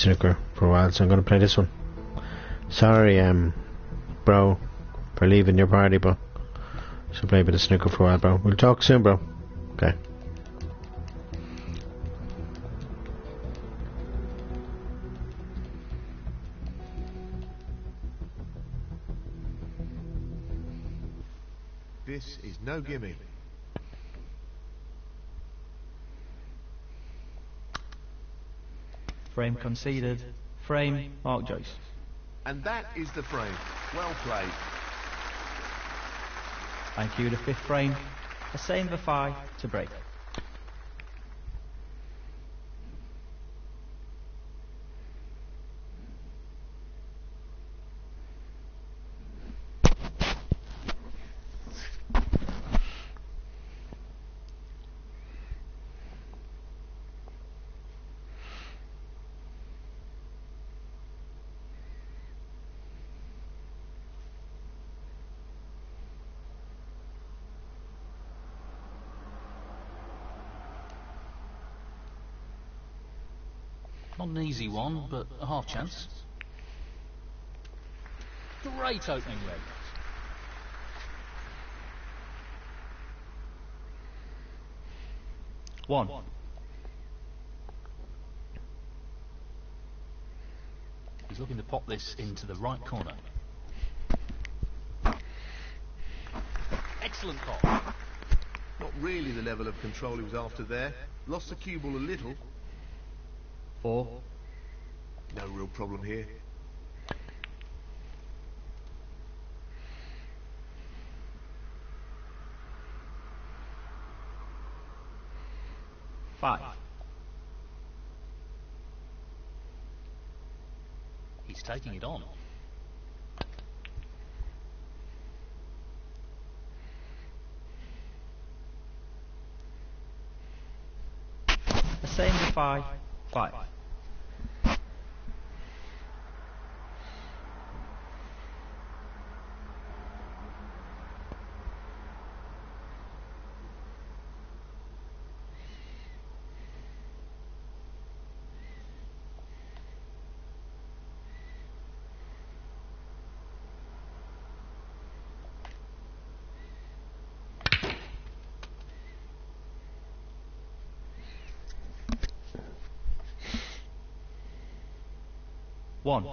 snooker for a while, so I'm going to play this one. Sorry, bro, for leaving your party, but should play a bit of snooker for a while, bro. We'll talk soon, bro. Okay. This is no gimme. Frame conceded. Frame, Mark Joyce. And that is the frame. Well played. Thank you, the fifth frame. A same for 5 to break. Not an easy one, but a half chance. Great opening leg. One. He's looking to pop this into the right corner. Excellent pop. Not really the level of control he was after there. Lost the cue ball a little. 4. No real problem here. 5. He's taking it on. A same for 5. 5. One.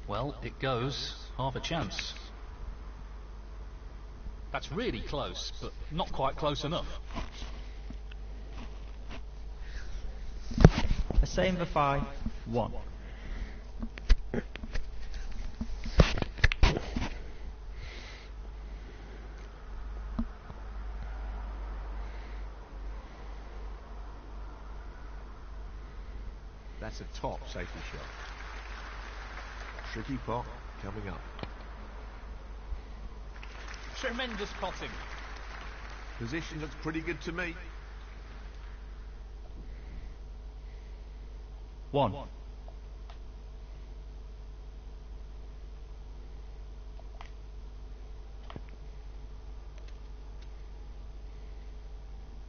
Well, it goes. Half a chance. That's really close, but not quite close enough. A same for 5. 1. That's a top safety shot. Tricky pot coming up. Tremendous potting. Position looks pretty good to me. 1.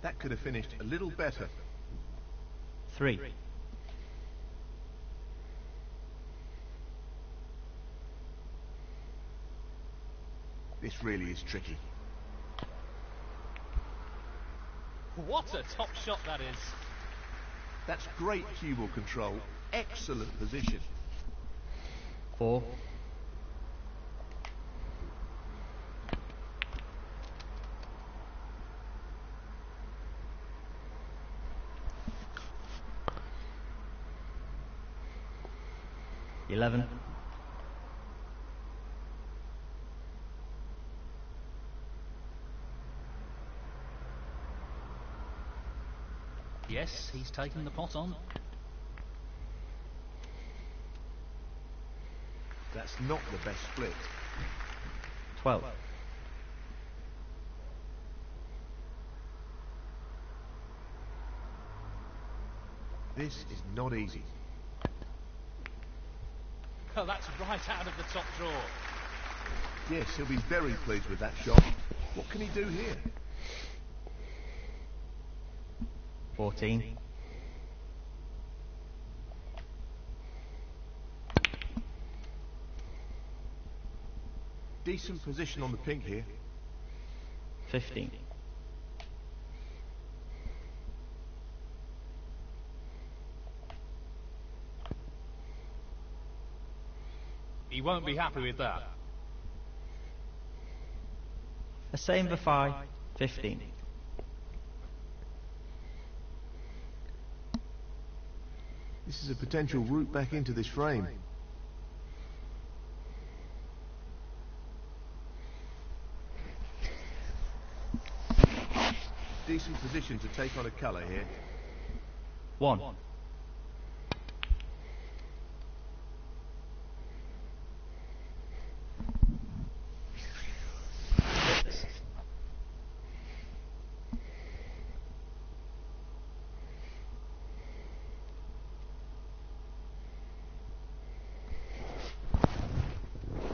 That could have finished a little better. 3. This really is tricky. What a top shot that is. That's great cue ball control. Excellent position. 4. Eleven. Yes, he's taken the pot on. That's not the best split. 12. This is not easy. Oh, that's right out of the top drawer. Yes, he'll be very pleased with that shot. What can he do here? 14. Decent position on the pink here. 15. He won't be happy with that. The same for 5. 15. This is a potential route back into this frame. Decent position to take on a colour here. 1. 6.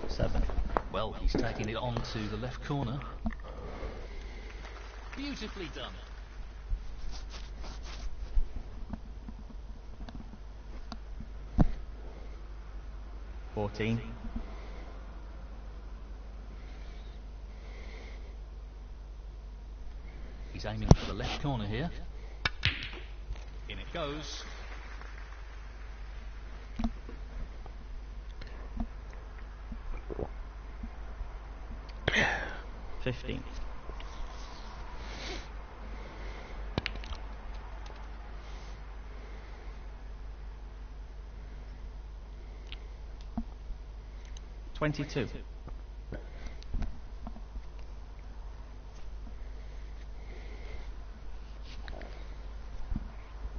7. Well, he's taking it on to the left corner. Beautifully done. Fourteen. He's aiming for the left corner here. In it goes. 15. 22.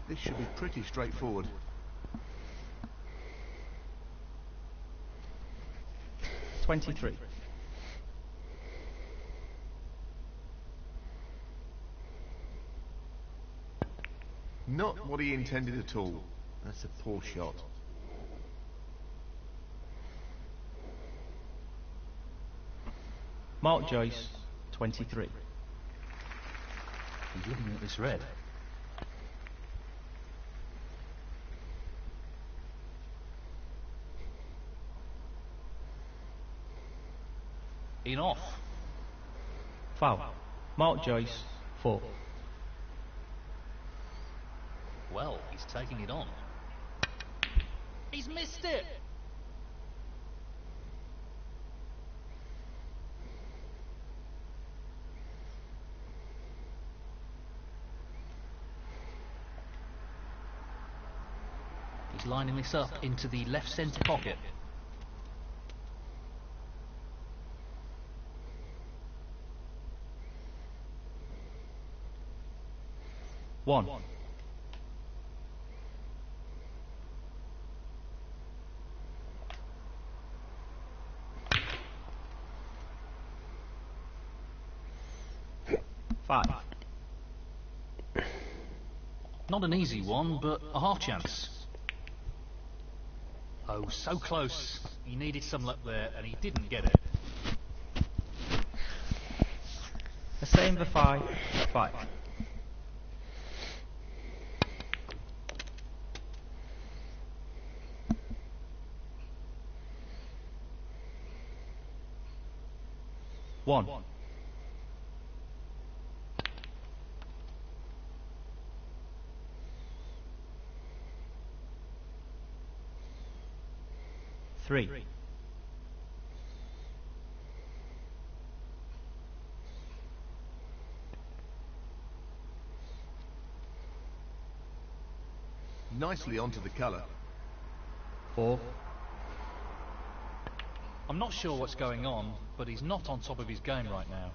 This should be pretty straightforward. 23. Not what he intended at all. That's a poor shot. Mark Joyce, 23. He's looking at this red. In off. Foul. Mark Joyce, 4. Well, he's taking it on. He's missed it! He's lining this up into the left centre pocket. One. 5. Not an easy one, but a half chance. Oh, so close. He needed some luck there, and he didn't get it. The same for 5. 5. One. 3. 'Nicely onto the colour. 4. I'm not sure what's going on, but he's not on top of his game right now.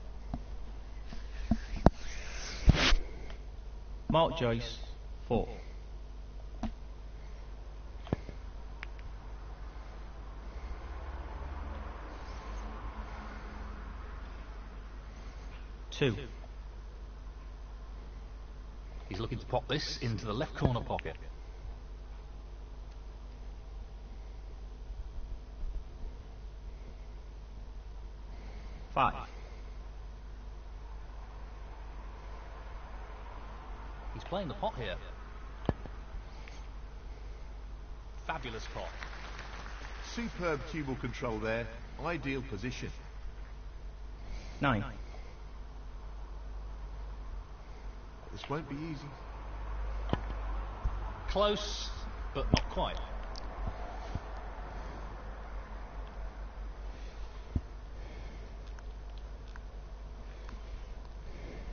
Mark Joyce, 4. 2. He's looking to pop this into the left corner pocket. 5. He's playing the pot here. Fabulous pot. Superb cue ball control there. Ideal position. 9. This won't be easy. Close, but not quite.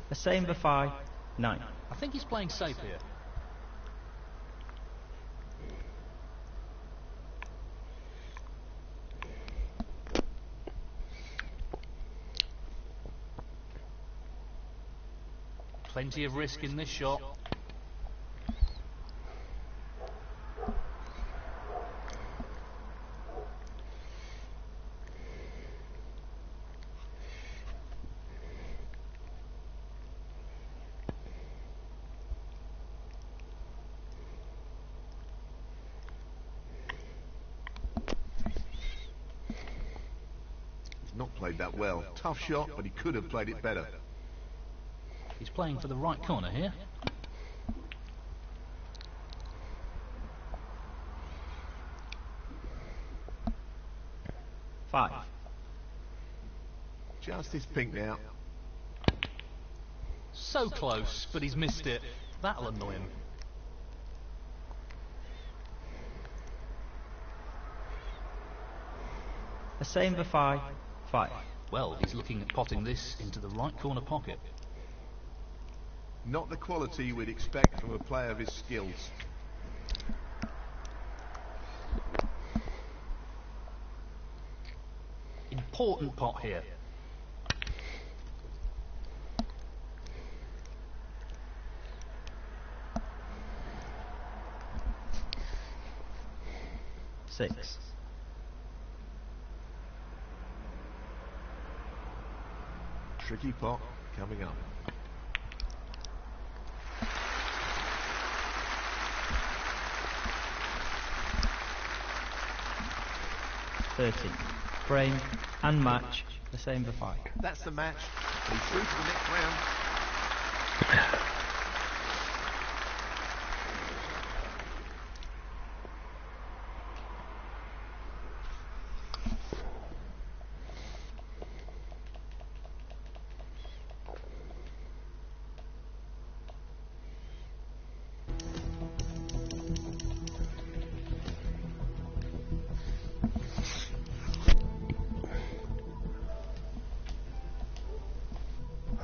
The same for 5. 9. I think he's playing safe here. Plenty of risk in this shot. He's not played that well. Tough shot, but he could have played it better. He's playing for the right corner here. Five. Just this pink now. So close, but he's missed it. That'll annoy him. The same for 5. 5. Well, he's looking at potting this into the right corner pocket. Not the quality we'd expect from a player of his skills. Important pot here. Six. Tricky pot coming up. Frame and match, the same for 5. That's the match. He's through to the next round.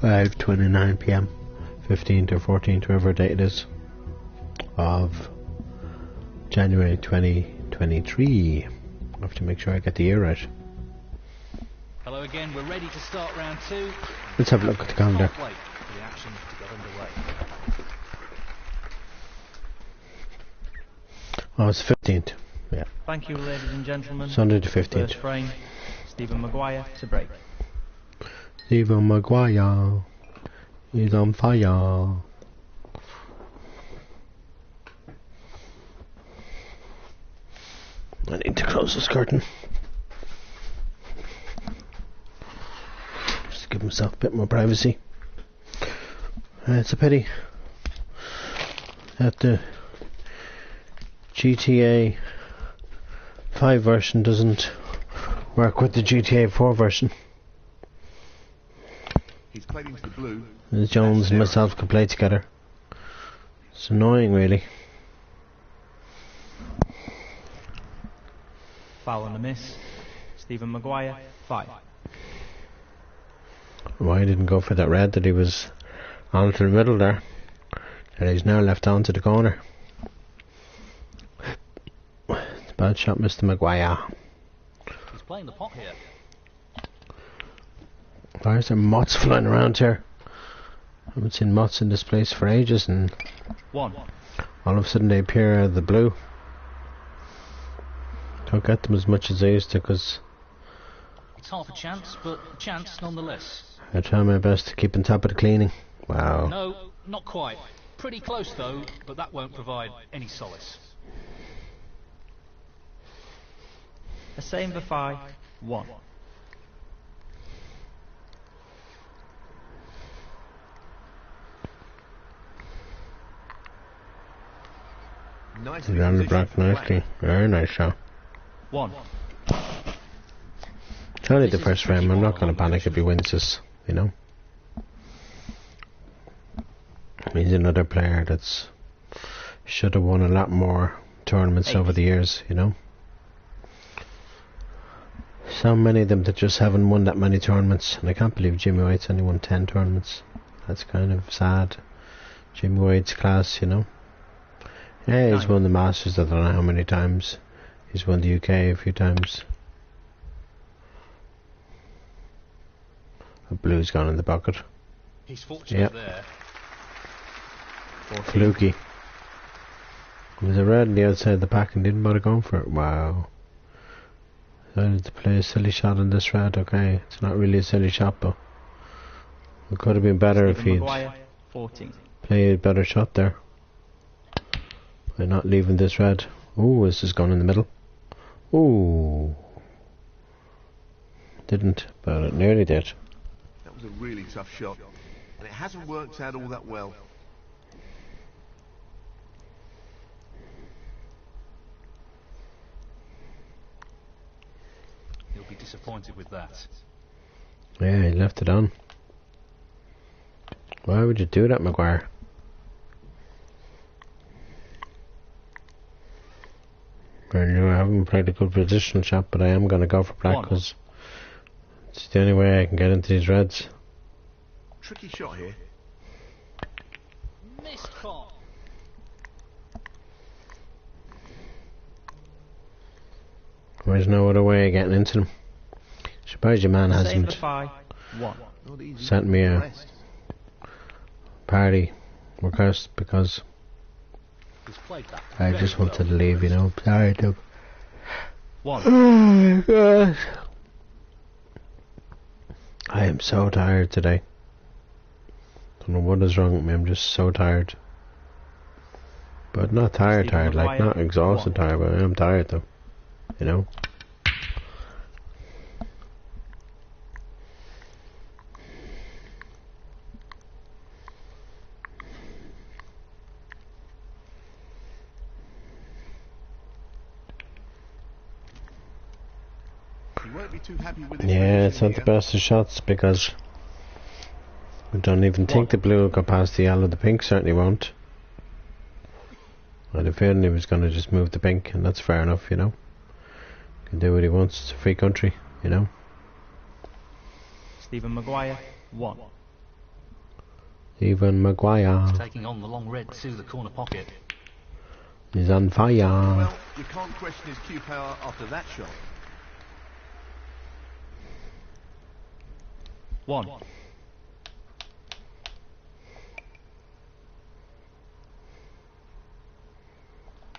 Five 29 p.m. 15th or 14th, whatever date it is, of January 2023. I have to make sure I get the year right. Hello again, we're ready to start round 2. Let's have a look at the calendar. Can't wait for the action to get underway. Oh, it's 15th. Yeah. Thank you, ladies and gentlemen. Sunday the 15th. First frame, Stephen Maguire to break. Stephen Maguire is on fire. I need to close this curtain. Just to give myself a bit more privacy. It's a pity that the GTA 5 version doesn't work with the GTA 4 version. He's played into the blue. As Jones and myself can play together. It's annoying, really. Foul and a miss. Stephen Maguire, 5. Why didn't go for that red that he was on to the middle there? And he's now left on to the corner. It's a bad shot, Mr. Maguire. He's playing the pot here. Why is there moths flying around here? I haven't seen moths in this place for ages, and 1. all of a sudden they appear out of the blue. Don't get them as much as I used to, because It's half a chance, but a chance nonetheless. I try my best to keep on top of the cleaning. Wow. No, not quite. Pretty close though, but that won't provide any solace. The same for 5. 1. Nicely Around the positioned black for black. nicely. Very nice shot. 1. It's only the This is a first tricky frame. I'm one not on going to long panic if he position. wins this, you know. He's another player that's should have won a lot more tournaments 8. over the years, you know. So many of them that just haven't won that many tournaments, and I can't believe Jimmy White's only won 10 tournaments. That's kind of sad. Jimmy White's class, you know. Yeah, he's 9. won the Masters I don't know how many times. He's won the UK a few times. A blue's gone in the bucket. He's fortunate Yep. there. 14. Fluky. There's a red on the outside of the pack and didn't bother going for it. Wow. Decided to play a silly shot on this red. Okay, it's not really a silly shot, but it could have been better if Stephen he'd Maguire, 14. played a better shot there. By not leaving this red. Ooh, this is going in the middle. Ooh. Didn't, but it nearly did. That was a really tough shot, and it hasn't worked out all that well. He'll be disappointed with that. Yeah, he left it on. Why would you do that, Maguire? I know I haven't played a good positional shot, but I am going to go for black 1. because it's the only way I can get into these reds. Tricky shot here. Missed pot. There's no other way of getting into them. Surprised your man Same hasn't for 5. 1. Not easy. sent me a Rest. party request because He's played that. I very just wanted well. to leave, you know. Sorry, Doug. 1. Oh my god. I am so tired today. Don't know what is wrong with me, I'm just so tired. But not tired, Stephen like Maguire, not exhausted 1. tired, but I am tired though. You know? He won't be too happy with his Yeah, it's not position the here. best of shots because I don't even think the blue will go past the yellow. The pink certainly won't. I had a feeling he was going to just move the pink, and that's fair enough, you know. Can do what he wants. It's a free country, you know. Stephen Maguire, 1. Even Maguire Taking on the long red to the corner pocket. is on fire. Well, you can't question his cue power after that shot. 1.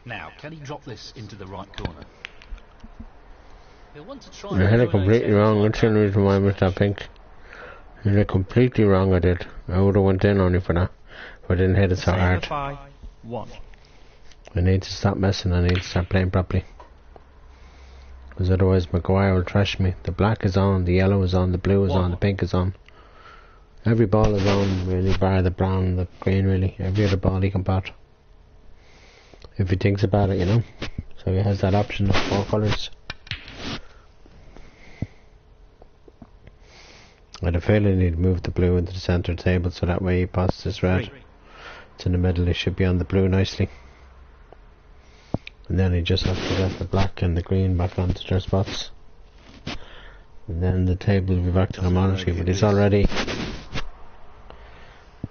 Now, can he drop this into the right corner? He'll want to try. I had it and completely wrong. That's the only reason why I missed that pink. I had it completely wrong, I did. I would have went in only for that. If I didn't hit it so Same for hard. 5. 1. I need to stop messing. I need to start playing properly. Because otherwise Maguire will trash me. The black is on, the yellow is on, the blue is on, the pink is on. Every ball is on, really, bar the brown and the green, really. Every other ball he can pot. If he thinks about it, you know. So he has that option of 4 colours. I had a feeling he'd move the blue into the centre table so that way he pots this red. 3. It's in the middle, it should be on the blue nicely. And then he just has to get the black and the green back onto their spots. And then the table will be back to normality, but he's already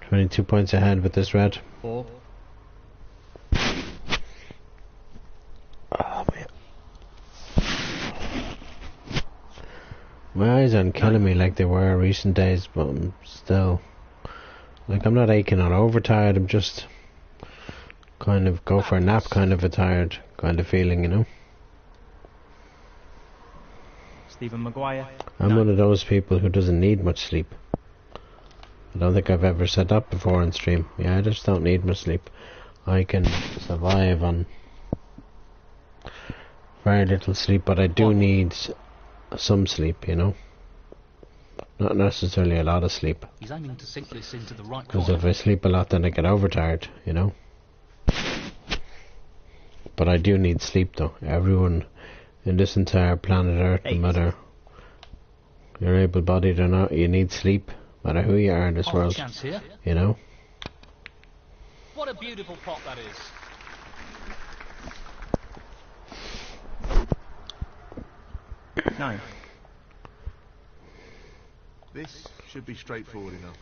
22 points ahead with this red. 4. Oh man. My eyes aren't killing me like they were recent days, but I'm still, like, I'm not aching or overtired, I'm just kind of go for a nap kind of a tired kind of feeling, you know. Stephen Maguire, I'm 9. one of those people who doesn't need much sleep. I don't think I've ever said that before on stream. Yeah, I just don't need much sleep. I can survive on very little sleep, but I do need some sleep, you know. Not necessarily a lot of sleep. He's aiming to sink this into the right Because corner. if I sleep a lot, then I get overtired, you know. But I do need sleep though. Everyone in this entire planet Earth, no matter you're able-bodied or not, you need sleep. No matter who you are in this world, you know. What a beautiful pot that is. 9. This should be straightforward enough.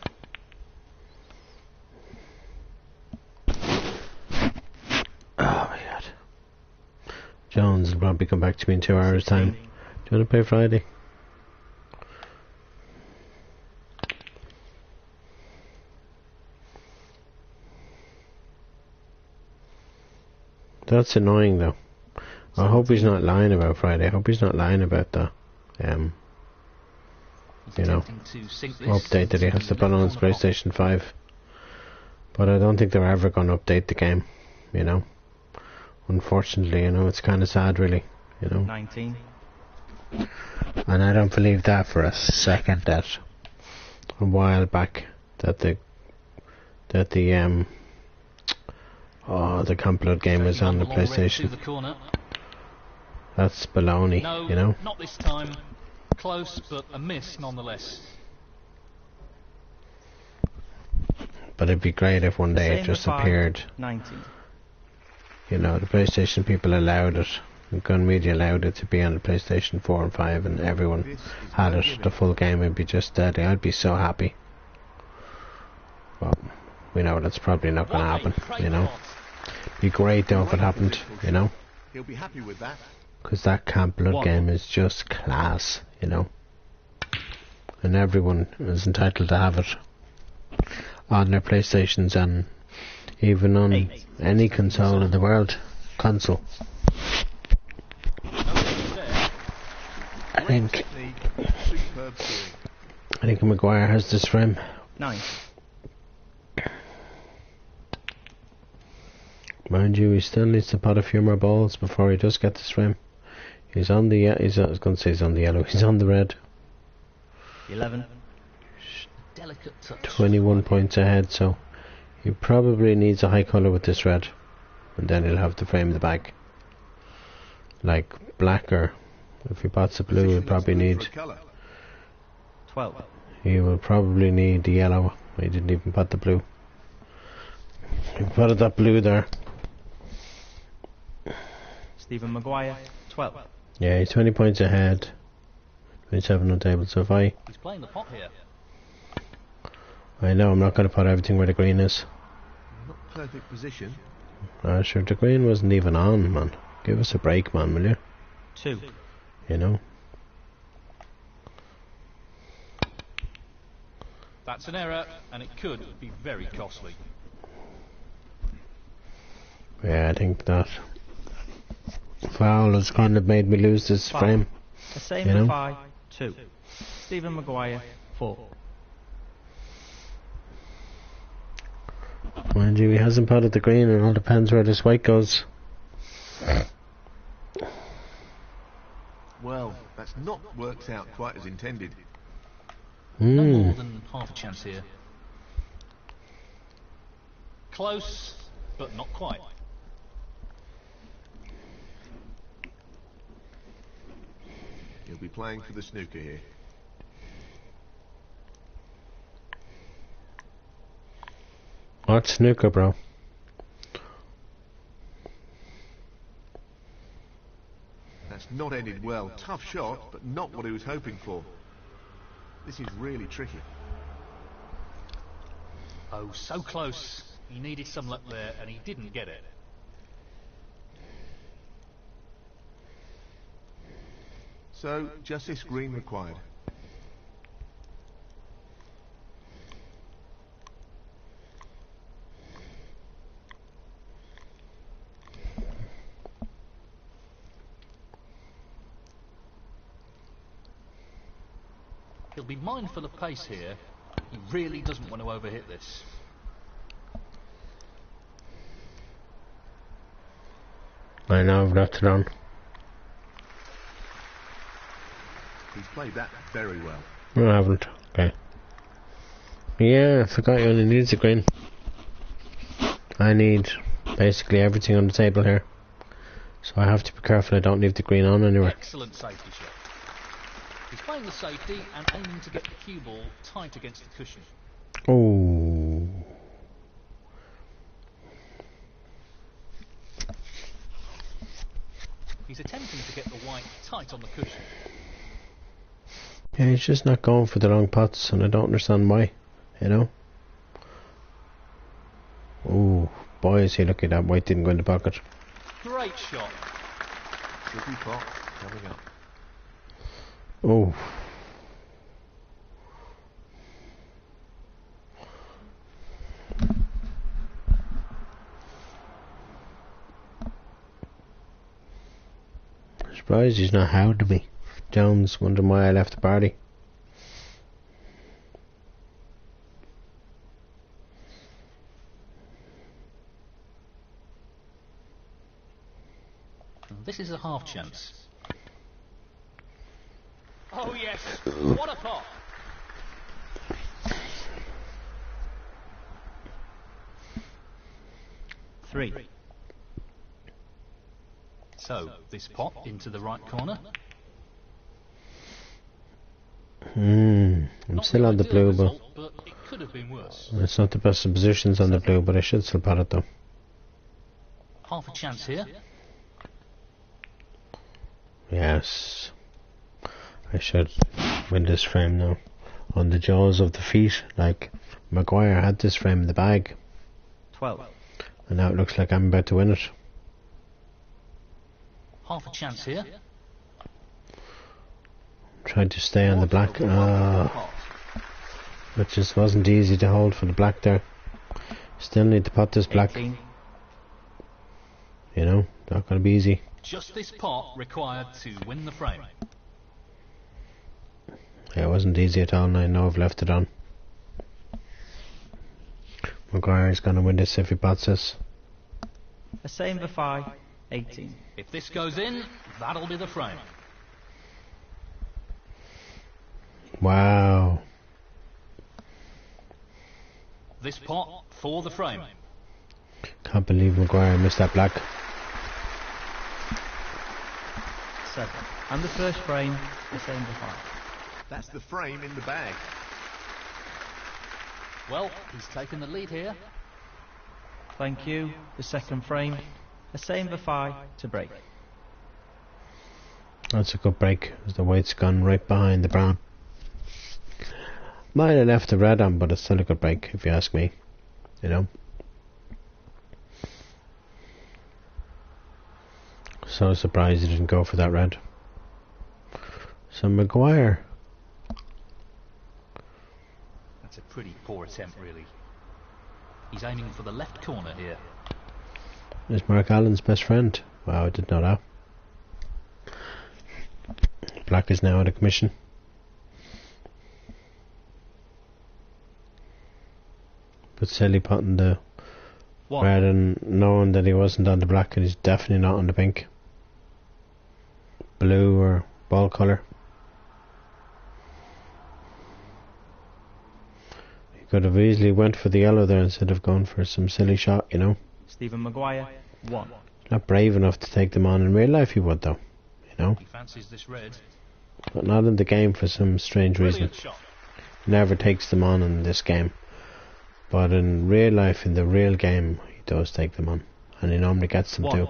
Oh my god. Jones will probably come back to me in 2 hours time. Do you want to play Friday? That's annoying though. I hope he's not lying about Friday. I hope he's not lying about the you know, update that he has to put on his PlayStation 5. But I don't think they're ever going to update the game, you know. Unfortunately, you know, it's kind of sad really, you know. 19. And I don't believe that for a second that a while back that the Camp Blood game is on the PlayStation. That's baloney, No, you know. not this time. Close, but a miss nonetheless. But it'd be great if one day it just appeared. 19. You know, the PlayStation people allowed it, the gun media allowed it to be on the PlayStation 4 and 5 and everyone had it, the full game would be just deadly. I'd be so happy. Well, we know that's probably not going to happen, you know. It'd be great though if it happened, you know. He'll be happy with that. Because that Camp Blood game is just class, you know. And everyone is entitled to have it on their PlayStations and even on any console in the world. Console. I think Maguire has this frame. 9. Mind you, he still needs to pot a few more balls before he does get this frame. He's on the I was going to say he's on the yellow. He's on the red. 11. 21 points ahead, so he probably needs a high colour with this red, and then he'll have the frame in the back. Like black, or if he pots a blue, he'll probably need 12. He will probably need the yellow. He didn't even pot the blue. He potted that blue there. Stephen Maguire, 12. Yeah, he's 20 points ahead. 27 on the table, so if He's playing the pot here. I know I'm not going to put everything where the green is. Not perfect position. Sure, the green wasn't even on, man. Give us a break, man, will you? 2. You know? That's an error, and it could be very costly. Yeah, I think that foul has kind of made me lose this frame. The same you know? 5, 2. Stephen Maguire, 4. Mind you, he hasn't potted the green, and it all depends where this white goes. Well, that's not worked out quite as intended. No more than half a chance here. Close, but not quite. He'll be playing for the snooker here. What snooker, bro? That's not ended well. Tough shot, but not what he was hoping for. This is really tricky. Oh, so close. He needed some luck there, and he didn't get it. So, just this green required. He'll be mindful of pace here. He really doesn't want to overhit this. I know, I've left it on. He's played that very well. No, I haven't. Okay. Yeah, I forgot he only needs a green. I need basically everything on the table here. So I have to be careful I don't leave the green on anywhere. Excellent safety shot. He's playing the safety and aiming to get the cue ball tight against the cushion. Oh. He's attempting to get the white tight on the cushion. Yeah, he's just not going for the long pots, and I don't understand why, you know. Oh, boy, is he lucky that white didn't go in the pocket. Great shot. Tricky pot coming up. Oh. Surprised he's not hounding me. Jones wondering why I left the party. This is a half chance. Oh yes, what a pot! Three. So, this pot into the right corner. I'm Not still on the ideal blue, result, but it could have been worse. it's not the best of positions on the blue, but I should still pot it though. Half a chance here. Yes. I should win this frame now. On the jaws of the feet, like Maguire had this frame in the bag. 12. And now it looks like I'm about to win it. Half a chance here. Trying to stay on the black. It just wasn't easy to hold for the black there. Still need to pot this black. 18. You know, not gonna be easy. Just this pot required to win the frame. Yeah, it wasn't easy at all, and I know I've left it on. Maguire's gonna win this if he pots this. A same for 5. 18. If this goes in, that'll be the frame. Wow. This pot for the frame. Can't believe Maguire missed that black. 7. And the first frame, the same for 5. That's the frame in the bag. Well, he's taken the lead here. Thank you. The second frame, a same for 5 to break. That's a good break, as the white's gone right behind the brown. Might have left the red on, but it's still a good break, if you ask me. You know? So surprised he didn't go for that red. So Maguire. That's a pretty poor attempt, really. He's aiming for the left corner here. Is Mark Allen's best friend. Wow, I didn't know that. Black is now out of commission. But silly potting the red and knowing that he wasn't on the black, and he's definitely not on the pink. Blue or ball colour. He could have easily went for the yellow there instead of going for some silly shot, you know. Stephen Maguire, 1. Not brave enough to take them on. In real life he would though, you know. He fancies this red. But not in the game for some strange reason. Brilliant shot. Never takes them on in this game. But in real life, in the real game, he does take them on. And he normally gets them too.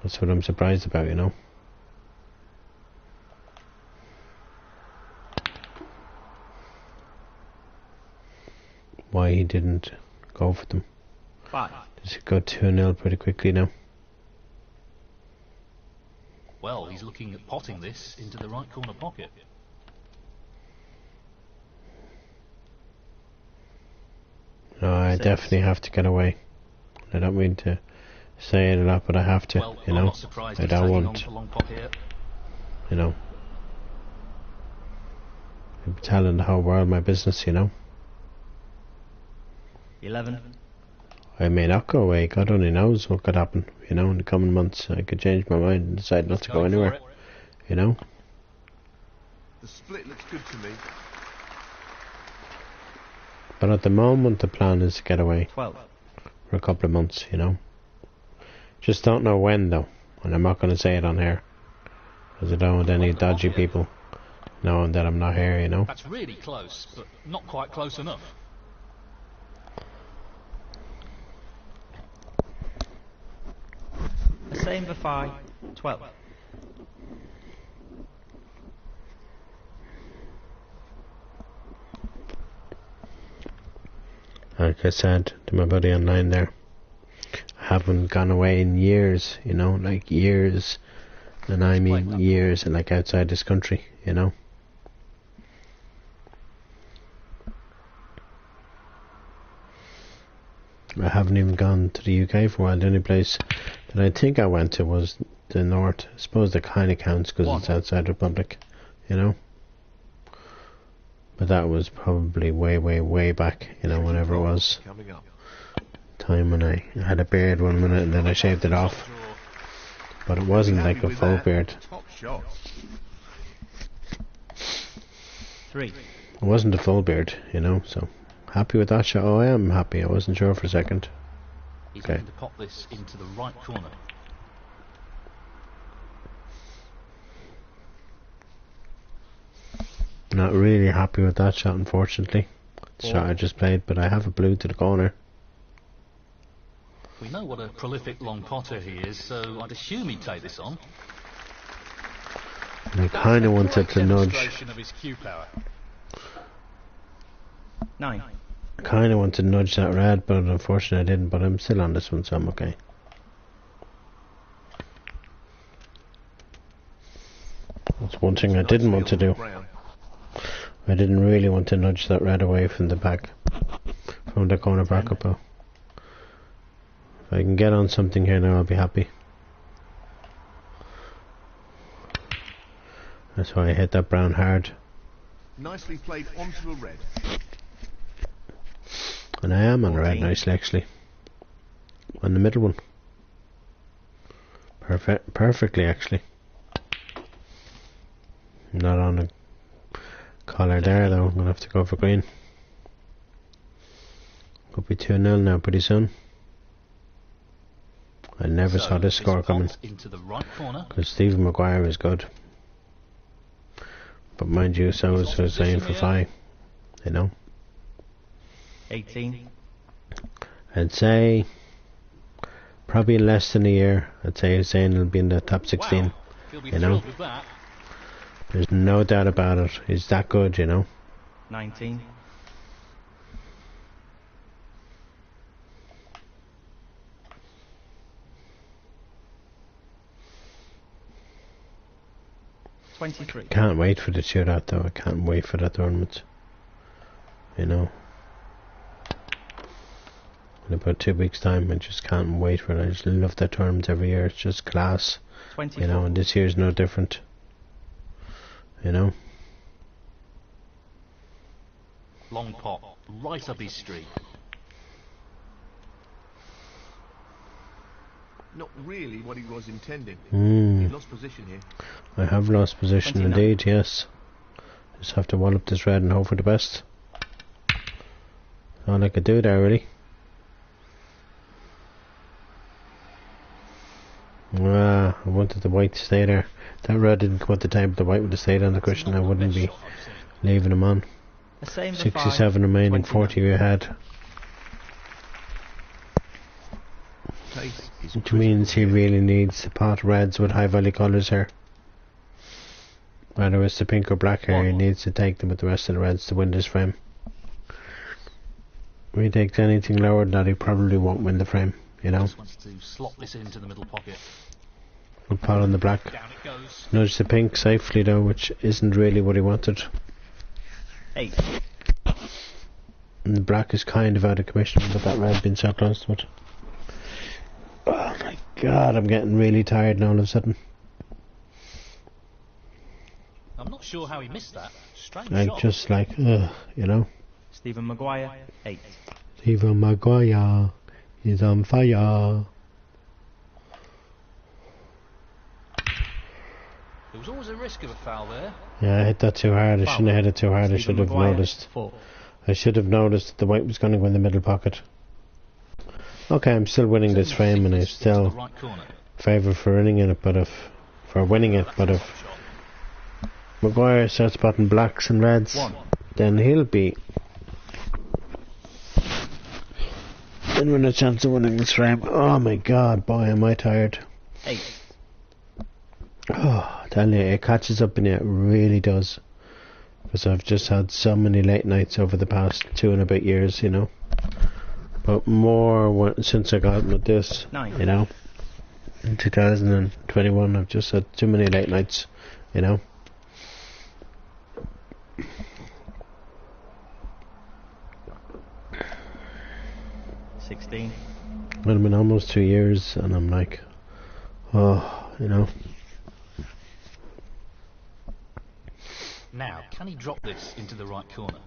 That's what I'm surprised about, you know. Why he didn't go for them. 5. Does it go 2-0 pretty quickly now? Well, he's looking at potting this into the right corner pocket. No, I 6. definitely have to get away. I don't mean to say it a lot, but I have to, Well, you I'm know. not surprised I he's don't taking want, on for long pot here. you know. I'm telling the whole world my business, you know. 11. I may not go away. God only knows what could happen, you know, in the coming months. I could change my mind and decide not to go Going for anywhere, it. you know. The split looks good to me. But at the moment the plan is to get away 12. for a couple of months, you know. Just don't know when though, and I'm not going to say it on here because I don't want any dodgy people knowing that I'm not here, you know. That's really close, but not quite close enough. The same for 5, 12. Like I said to my buddy online there, I haven't gone away in years, you know, like years, and I mean years, and like outside this country, you know. I haven't even gone to the UK for a while. The only place that I think I went to was the north. I suppose that kind of counts because it's outside the Republic, you know. But that was probably way, way, way back, you know, whenever it was. Time when I had a beard one minute and then I shaved it off. But it wasn't like a full beard. Top shot. 3. It wasn't a full beard, you know, so happy with that shot. Oh, I am happy. I wasn't sure for a second. He's going to pop this into the right corner. Not really happy with that shot, unfortunately. The shot I just played, but I have a blue to the corner. We know what a prolific long potter he is, so I'd assume he'd take this on. And I kind of wanted to nudge. Of his cue power. 9. I kind of wanted to nudge that red, but unfortunately I didn't. But I'm still on this one, so I'm okay. That's one thing I didn't want to do. I didn't really want to nudge that red away from the back, from the corner back up. If I can get on something here now, I'll be happy. That's why I hit that brown hard. Nicely played onto a red. And I am on red nicely, actually. On the middle one. Perfectly, actually. Not on a collar there though. I'm gonna have to go for green. Could be 2-0 now pretty soon. I never saw this score coming. Into the right corner. Because Stephen Maguire is good. But mind you, so is Hussein for 5. You know. 18. I'd say probably less than a year. I'd say Hussein will be in the top 16. Wow. You know. There's no doubt about it. He's that good, you know. 19. $23. Can't wait for the shootout though. I can't wait for that tournament. You know. In about 2 weeks' time, I just can't wait for it. I just love that tournament every year. It's just class. 24. You know, and this year's no different. You know. Long pot, right up his street. Not really what he was intending. Mm. He lost position here. I have lost position 29. indeed, yes. Just have to wallop this red and hope for the best. All I could do there, really. I wanted the white to stay there. That red didn't come at the time, but the white would have stayed on the cushion. I wouldn't be leaving him on. The same for 67 5, remaining, 29. 40 ahead. Pace is Which means he really needs to pot reds with high value colours here. Whether it's the pink or black here, he needs to take them with the rest of the reds to win this frame. If he takes anything lower than that, he probably won't win the frame, you know. Just wants to slot this into the middle pocket. We'll pot on the black. Down it goes. Nudge the pink safely though, which isn't really what he wanted. 8. And the black is kind of out of commission with that red being so close to it. Oh my god, I'm getting really tired now all of a sudden. I'm not sure how he missed that. Strange Like, shot. just like, you know. Stephen Maguire, 8. Stephen Maguire is on fire. There was always a risk of a foul there. Yeah, I hit that too hard. I shouldn't have hit it too hard. I should have Maguire, noticed. 4. I should have noticed that the white was going to go in the middle pocket. Okay, I'm still winning this frame, and I'm still Right corner. favourite for winning it, but if Maguire starts spotting blacks and reds, then he'll be in with a chance of winning this frame. Oh my god, boy, am I tired. 8. Oh, I tell you, it catches up in you, it really does. Because I've just had so many late nights over the past 2 and a bit years, you know. But more since I got with this, 9. you know. In 2021, I've just had too many late nights, you know. 16. It's been almost 2 years, and I'm like, oh, you know. Now, can he drop this into the right corner?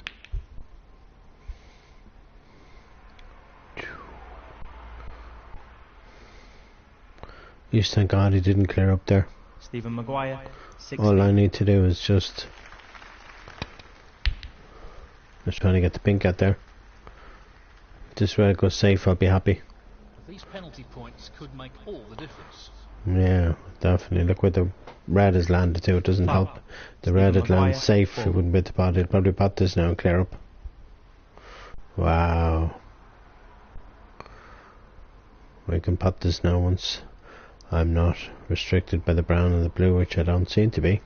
Just thank God he didn't clear up there. Stephen Maguire. 16. All I need to do is just trying to get the pink out there. If this red goes safe, I'll be happy. These penalty points could make all the difference. Yeah, definitely. Look where the red has landed to. It doesn't help. The red had landed safe. It wouldn't be the pot. It'd probably pot this now and clear up. Wow. We can pot this now once I'm not restricted by the brown and the blue, which I don't seem to be.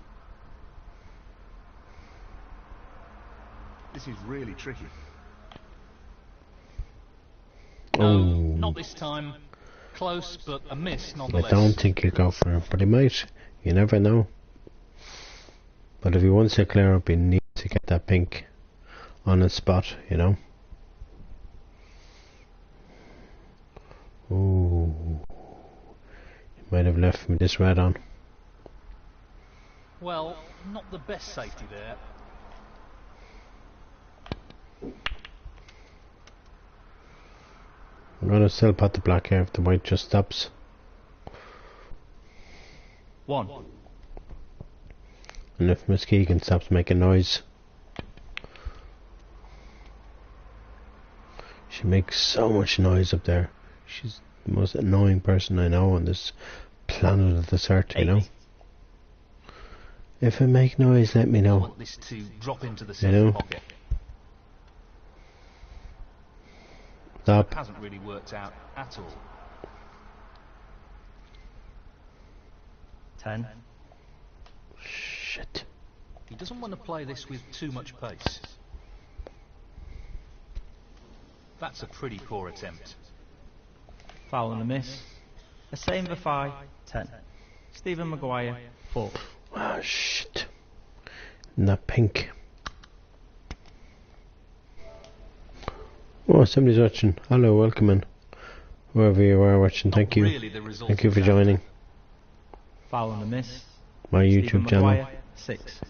This is really tricky. No, Oh, not this time. Close, but a miss nonetheless. I don't think he'll go for it, but he might. You never know. But if he wants to clear up, he needs to get that pink on the spot, you know. Ooh. He might have left me this red on. Well, not the best safety there. I'm gonna still pot the black here if the white just stops. 1. And if Miss Keegan stops making noise. She makes so much noise up there. She's the most annoying person I know on this planet of the earth, you know. If I make noise, let me I know. want this to drop into the You centre know? pocket. Stop. Hasn't really worked out at all. 10. Shit. He doesn't want to play this with too much pace. That's a pretty poor attempt. Foul and a miss. A same for 5. 10. Stephen Maguire. 4. Ah, shit. And that pink. Oh, somebody's watching. Hello, welcome in. Whoever you are watching, thank you. Really the result Thank you of for that. joining Foul and a miss. my Stephen YouTube channel. Maguire. 6.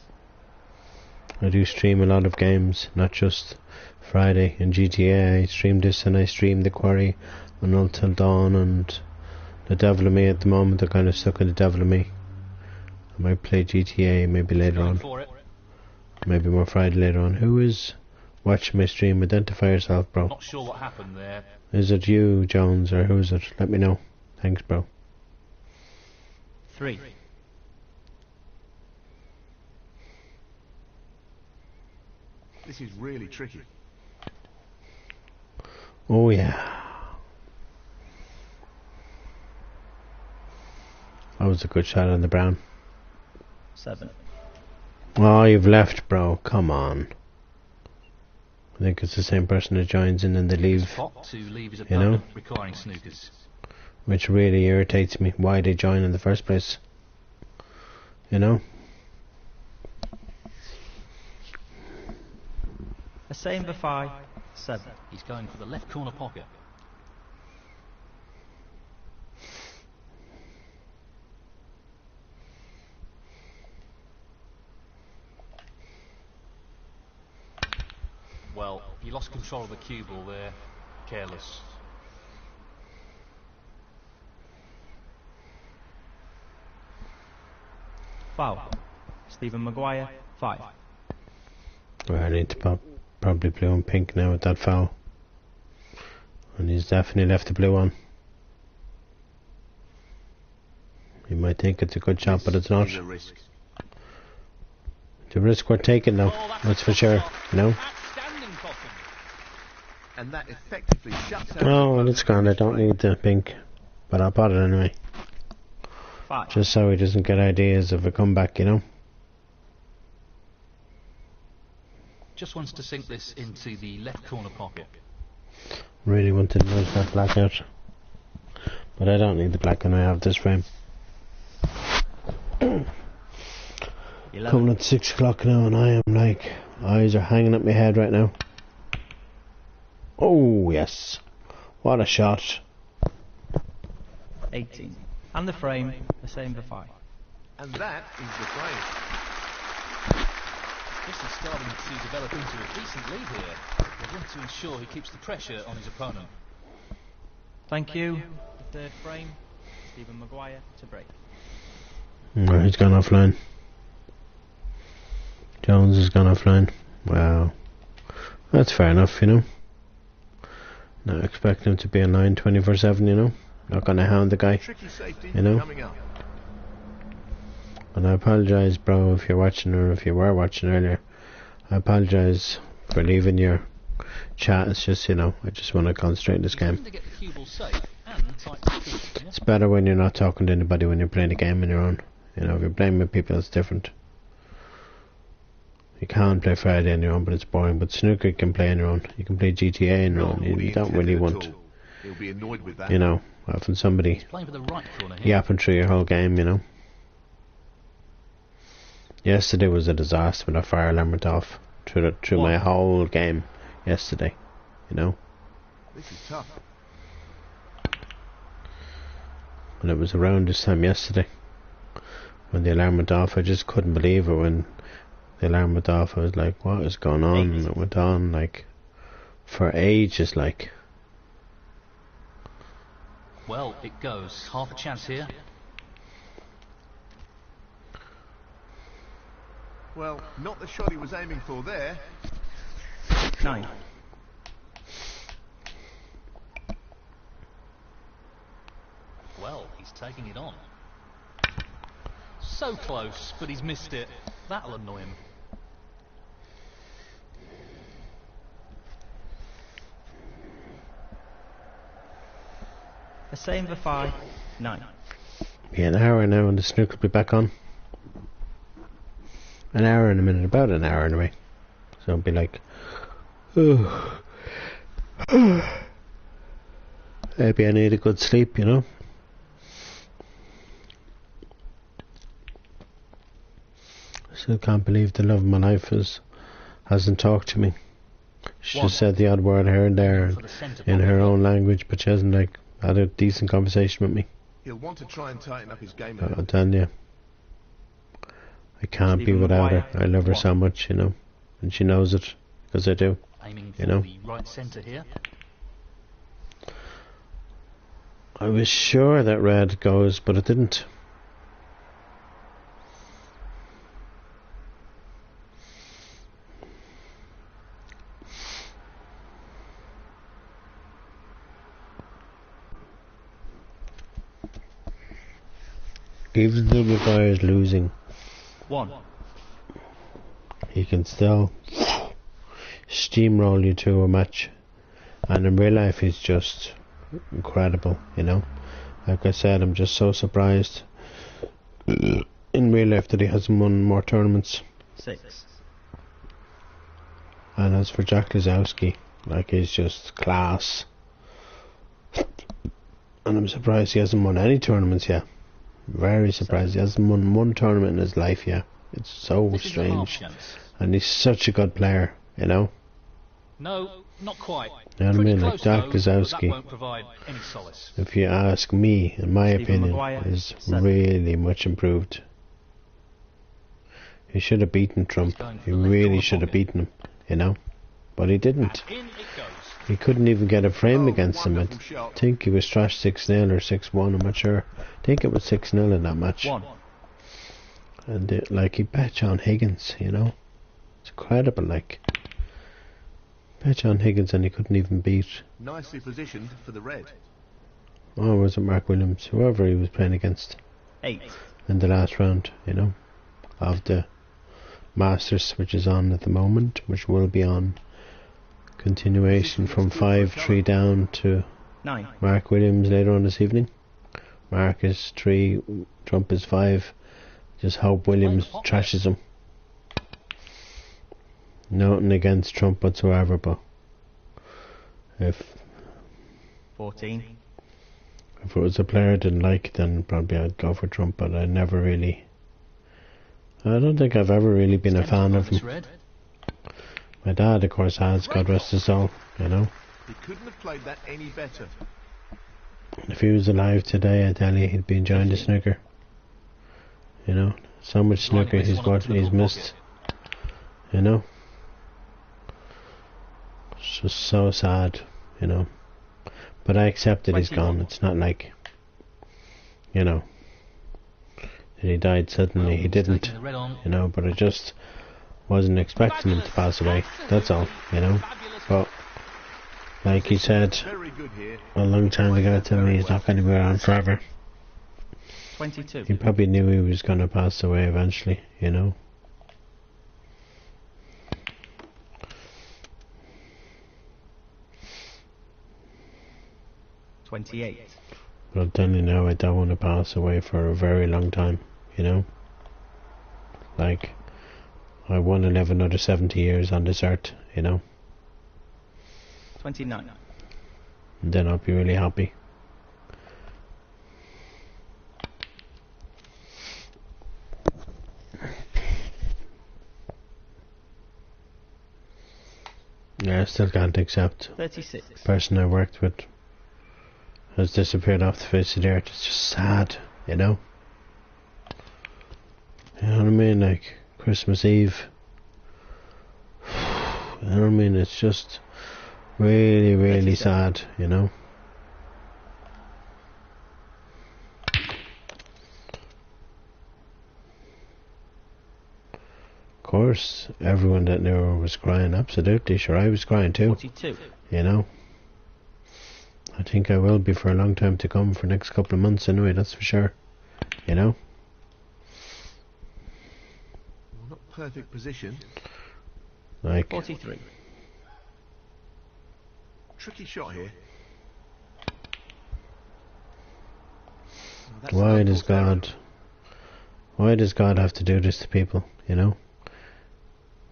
I do stream a lot of games, not just Friday and GTA. I stream this and I stream The Quarry and Until Dawn and The Devil in Me. At the moment I'm kind of stuck in The Devil in Me. I might play GTA maybe later Going on. for it. Maybe more Friday later on. Who is watching my stream? Identify yourself, bro. Not sure what happened there. Is it you, Jones, or who is it? Let me know. Thanks, bro. 3. This is really tricky. Oh yeah. That was a good shot on the brown. 7. Oh, you've left, bro. Come on. I think it's the same person that joins in and they leave, Pot to leave his You know? opponent requiring snookers. which really irritates me. Why they join in the first place? You know? A same for 5. 7. He's going for the left corner pocket. Well, he lost control of the cue ball there. Careless. Foul. Stephen Maguire. 5. Well, I need to pop probably blue and pink now with that foul. And he's definitely left the blue on. You might think it's a good shot, but it's not. Is a risk. The risk we're taking now, that's for sure, you know? And that effectively shuts out. Oh, well, it's gone. I don't need the pink, but I'll pot it anyway. 5. Just so he doesn't get ideas of a comeback, you know? Just wants to sink this into the left corner pocket. Really want to lose that black out. But I don't need the black when I have this frame. 11. Coming at 6 o'clock now and I am like, eyes are hanging at my head right now. Oh yes, what a shot. 18. And the frame, the same for 5. And that is the frame. This is starting to develop into a decent lead here. They want to ensure he keeps the pressure on his opponent. Thank you. The third frame, Stephen Maguire to break. Oh, he's gone offline. Jones has gone offline. Wow. That's fair enough, you know. Not expecting him to be online 24/7, you know. Not gonna hound the guy, Tricky safety you know. coming up. And I apologise, bro, if you're watching or if you were watching earlier. I apologise for leaving your chat. It's just, you know, I just want to concentrate in this game. It's better when you're not talking to anybody when you're playing a game on your own. You know, if you're playing with people, it's different. You can't play Friday on your own, but it's boring. But snooker you can play on your own. You can play GTA on your own. You don't really want, He'll be annoyed with that. you know, having somebody Playing for the right corner here. yapping through your whole game, you know. Yesterday was a disaster when a fire alarm went off through my whole game yesterday, you know. This is tough. And it was around this time yesterday when the alarm went off. I just couldn't believe it when the alarm went off. I was like, what is going on? And it went on like for ages, like. Well, it goes. Half a chance here. Well, not the shot he was aiming for there. 9. Well, he's taking it on. So close, but he's missed it. That'll annoy him. The same for 5. 9. Be an hour now and the snooker will be back on. An hour in a minute, about an hour anyway. So it'll be like, maybe I need a good sleep, you know. Still can't believe the love of my life hasn't talked to me. She just said the odd word here and there in her own language, but she hasn't like had a decent conversation with me. He'll want to try and tighten up his game. I'll tell you, I can't be Stephen without her. Maguire, I love her 1. so much, you know, and she knows it because I do. Aiming You for know. the right centre here. I was sure that red goes, but it didn't. Even though Maguire's losing, 1. he can still steamroll you to a match. And in real life, he's just incredible, you know. Like I said, I'm just so surprised in real life that he hasn't won more tournaments. 6. And as for Jack Lazowski, like, he's just class. And I'm surprised he hasn't won any tournaments yet. Very surprised he hasn't won one tournament in his life yet. It's so This is a half strange. chance. And he's such a good player, you know. No, not quite. You know what I Pretty mean? Like close, Jack though, but that Lazowski, won't provide any solace. if you ask me, in my Stephen opinion, Maguire, is 7. really much improved. He should have beaten Trump. He really should have beaten him, you know. But he didn't. In it goes. He couldn't even get a frame against him. I Wonderful shot. think he was trashed 6-0 or 6-1, I'm not sure. I think it was 6-0 in that match. 1. And like, he bet John Higgins, you know. It's incredible, like. Bet John Higgins and he couldn't even beat. Nicely positioned for the red. Oh, was it Mark Williams? Whoever he was playing against 8. in the last round, you know, of the Masters, which is on at the moment, which will be on continuation from 5-3 down to 9. Mark Williams later on this evening. Mark is 3, Trump is 5. Just hope Williams trashes him. Nothing against Trump whatsoever, but if 14. it was a player I didn't like, then probably I'd go for Trump, but I never really... I don't think I've ever really been a fan of him. My dad, of course, has, God rest his soul, you know. He couldn't have played that any better. If he was alive today, I tell you, he'd be enjoying the snooker. You know, so much snooker he's missed. You know. It's just so sad, you know. But I accept that he's gone. It's not like, you know, that he died suddenly. He didn't, you know, but I just wasn't expecting him to pass away. That's all, you know. But like he said a long time ago to me, he's not going to be around forever. 22. He probably knew he was going to pass away eventually, you know. But I'm telling you now, I don't want to pass away for a very long time, you know. Like, I want to live another 70 years on this earth, you know. 29. And then I'll be really happy. Yeah, I still can't accept 36. the person I worked with has disappeared off the face of the earth. It's just sad, you know. You know what I mean? Like Christmas Eve. You know what I mean? It's just really, really sad, you know. Of course, everyone that knew her was crying. Absolutely, sure, I was crying too. 42. You know. I think I will be for a long time to come, for the next couple of months anyway, that's for sure. You know? Well, not perfect position. Like 43. Tricky shot here. why does God have to do this to people, you know?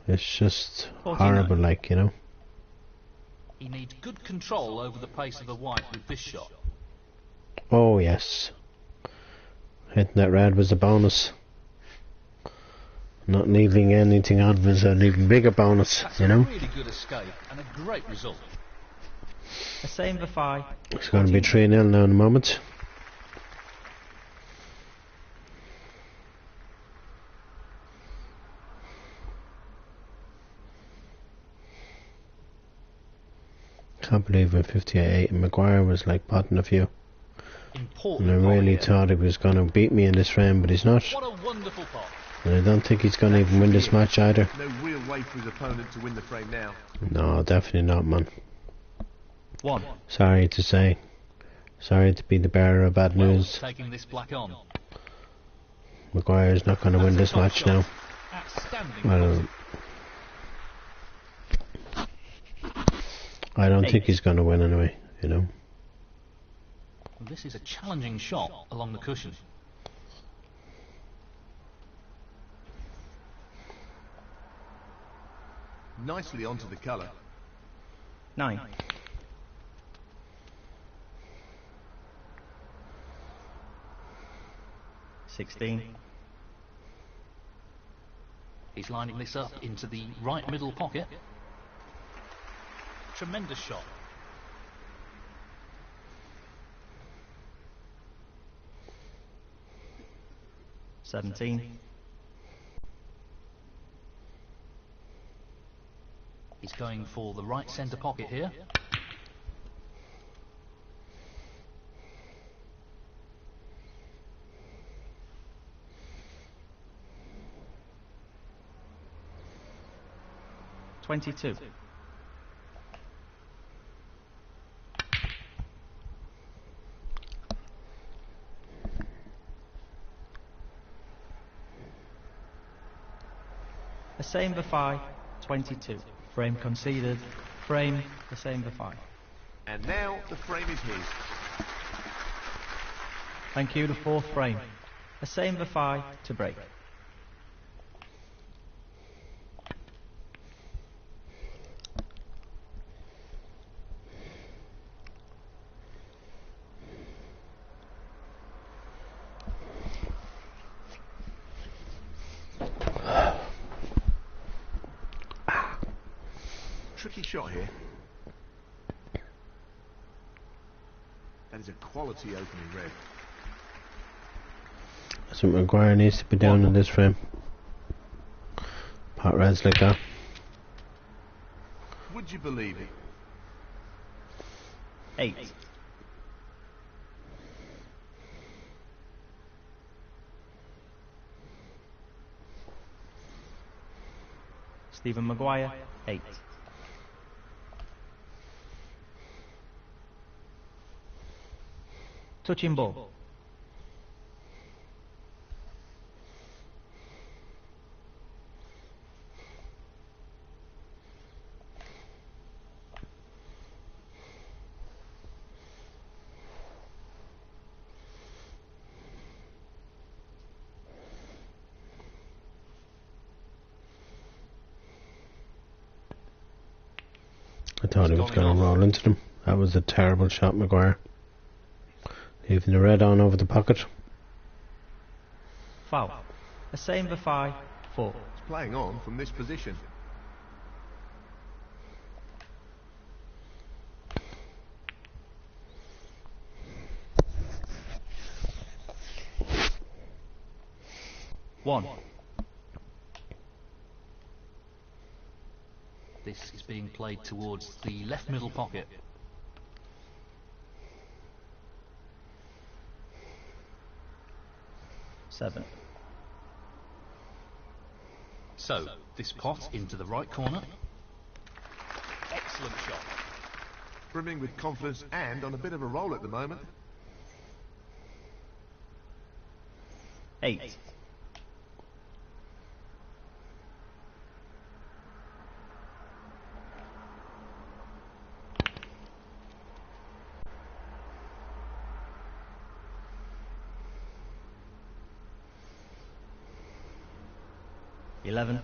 It's just 49. horrible, like, you know? He needs good control over the pace of the white with this shot. Oh yes, hitting that red was a bonus. Not leaving anything on was an even bigger bonus, That's you know. a really good escape and a great result. The same for 5. It's going to be 3-0 now in a moment. Can't believe we're 58 and Maguire was like potting a few. Important And I really pot thought he was going to beat me in this round, but he's not. here. What a wonderful pot. And I don't think he's going to even win this match either. No real way for his opponent to win the frame now. No, definitely not, man. 1. Sorry to say. Sorry to be the bearer of bad Well, news. taking this black on. Maguire's not going to win this match now. Outstanding. Well, I don't think he's going to win anyway, you know. This is a challenging shot along the cushion. Nicely onto the colour. 9. 16. He's lining this up into the right middle pocket. Tremendous shot. Seventeen. He's going for the right centre pocket here. A same Verfi 22. Frame conceded. Frame the same Verfi. And now the frame is his. Thank you, the fourth frame. A same Verfi to break. Tricky shot here. That is a quality opening red. I think Maguire needs to be down in this frame. Pot reds like that. Would you believe it? 8. Stephen Maguire 8. Touching ball. I thought he was going to roll into them. That was a terrible shot, Maguire. Leaving the red on over the pocket. Foul. A same Verfi 4. It's playing on from this position. One. This is being played towards the left middle pocket. Seven. So, this pot into the right corner. Excellent shot. Brimming with confidence and on a bit of a roll at the moment. 8. Eleven.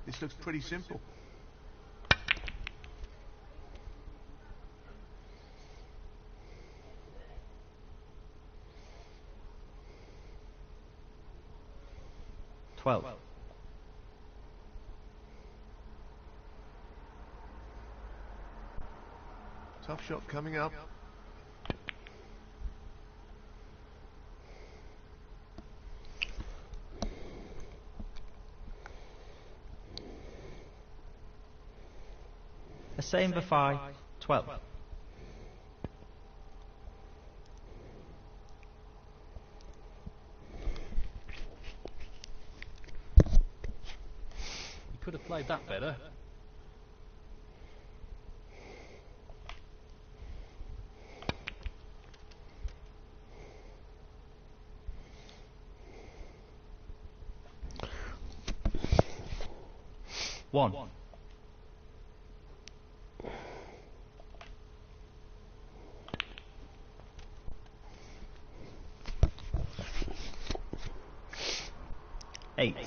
This looks pretty simple. Twelve. Tough shot coming up. A same Verfi 12. You could have played that better. One. Eight.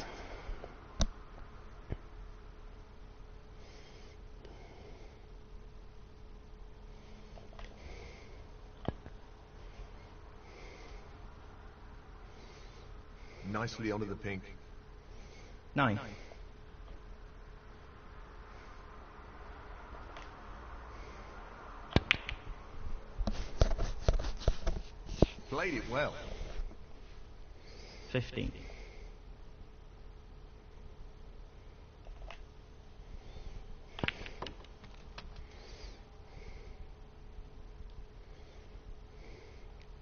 Nicely onto the pink. 9. Played it well. 15.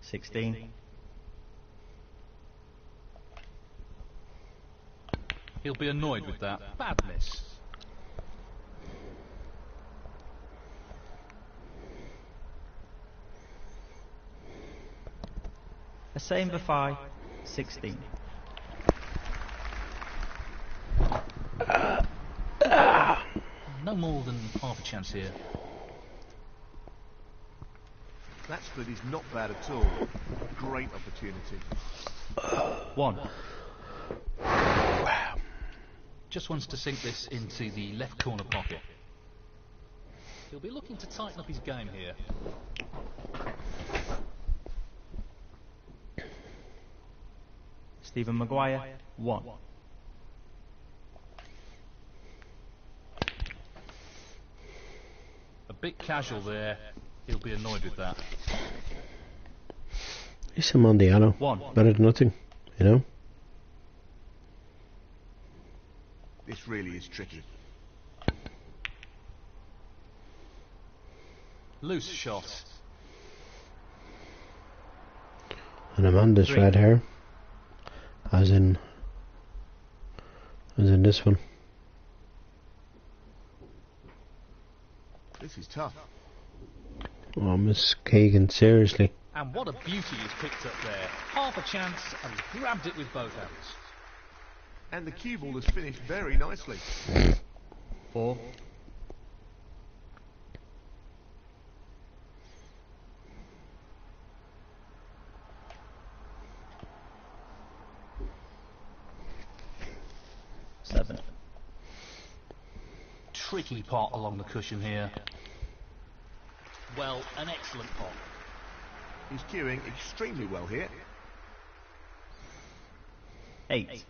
Sixteen. He'll be annoyed with that. Bad miss. A same Verfi 16. more than half a chance here. That split is not bad at all. Great opportunity. 1. Just wants to sink this into the left corner pocket. He'll be looking to tighten up his game here. Stephen Maguire, 1. A bit casual there. He'll be annoyed with that. At least I'm on the yellow. 1. Better than nothing, you know? This really is tricky. Loose shot. And I'm on this 3. red here. As in this one. This is tough. Oh, Miss Kagan, seriously. And what a beauty he's picked up there. Half a chance and he's grabbed it with both hands. And the cue ball has finished very nicely. 4. Seven. Tricky pot along the cushion here. Well, an excellent pot. He's cueing extremely well here. 8.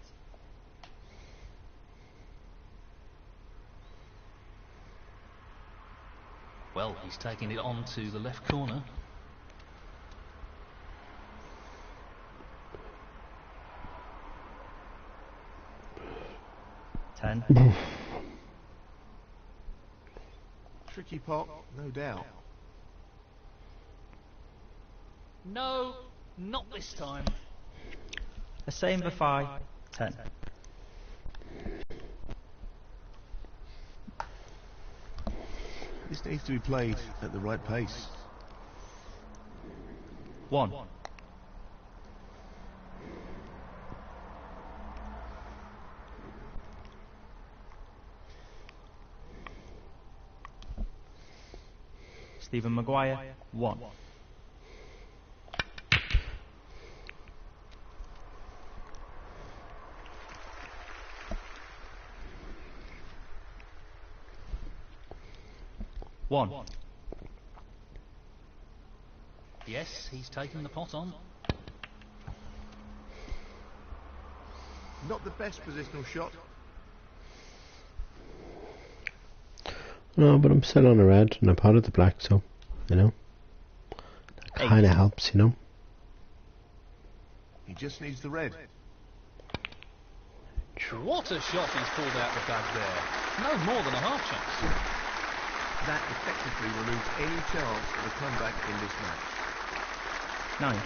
Well, he's taking it on to the left corner. 10. Tricky pot, no doubt. No, not this time. A same for 5. 10. This needs to be played at the right pace. 1. Stephen Maguire, 1. One. Yes, he's taken the pot on. Not the best positional shot. No, but I'm still on the red and I potted the black, so, you know. That kind of helps, you know. He just needs the red. What a shot he's pulled out the bag there. No more than a half chance. That effectively removes any chance of a comeback in this match. 9.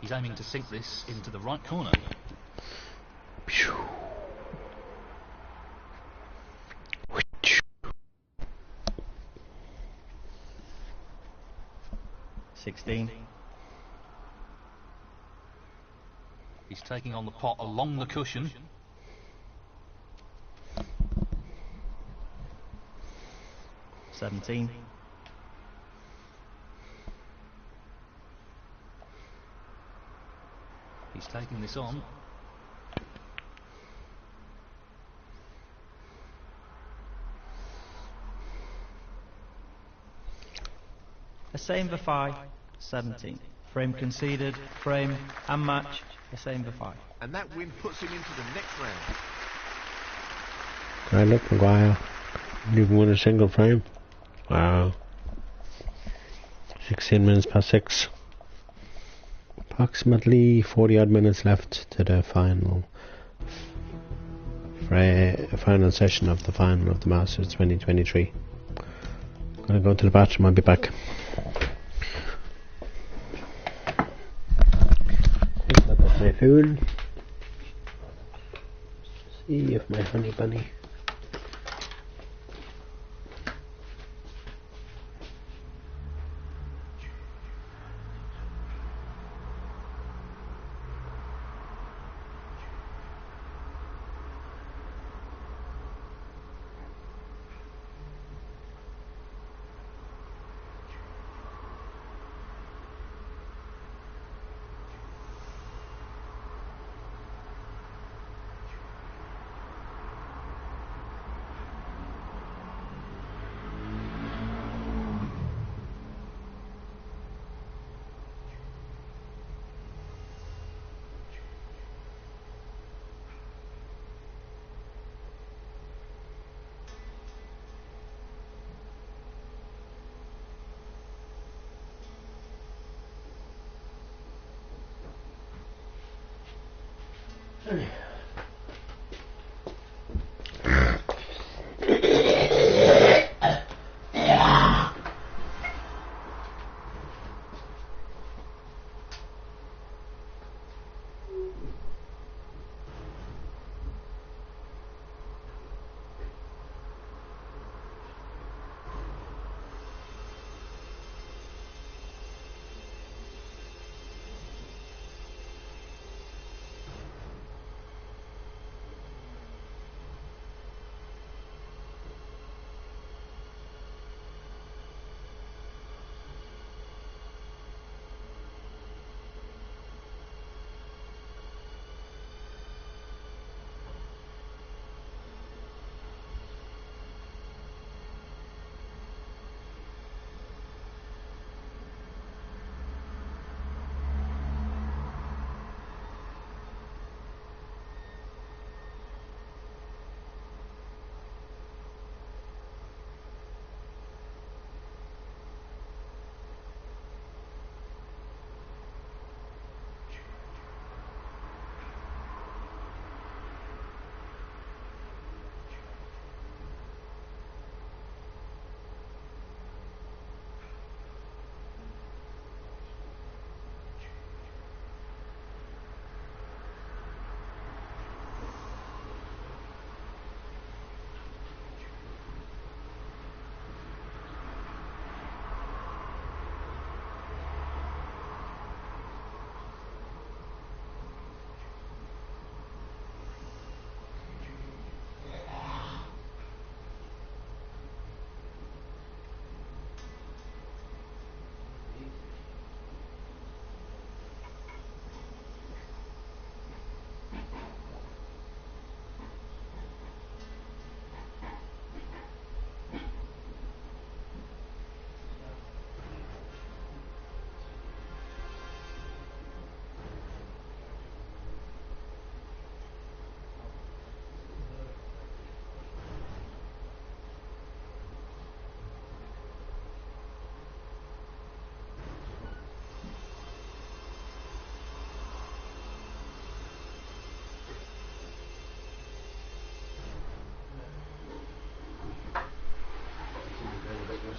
He's aiming to sink this into the right corner. Phew. 16. He's taking on the pot along the cushion. 17. He's taking this on. A same for 5. 17. Frame conceded, frame and match. A same for 5. And that win puts him into the next round. Right, look, Maguire. You can win a single frame. Wow. 16 minutes past 6. Approximately 40 odd minutes left to the final session of the final of the Masters 2023. Gonna go to the bathroom, I'll be back. That's my food. See if my honey bunny.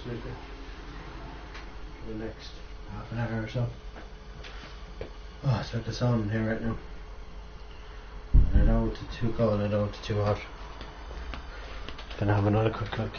snooker for the next half an hour or so. Oh, it's like the sun in here right now. I don't want it too cold, I don't want it too hot. Gonna have another quick look.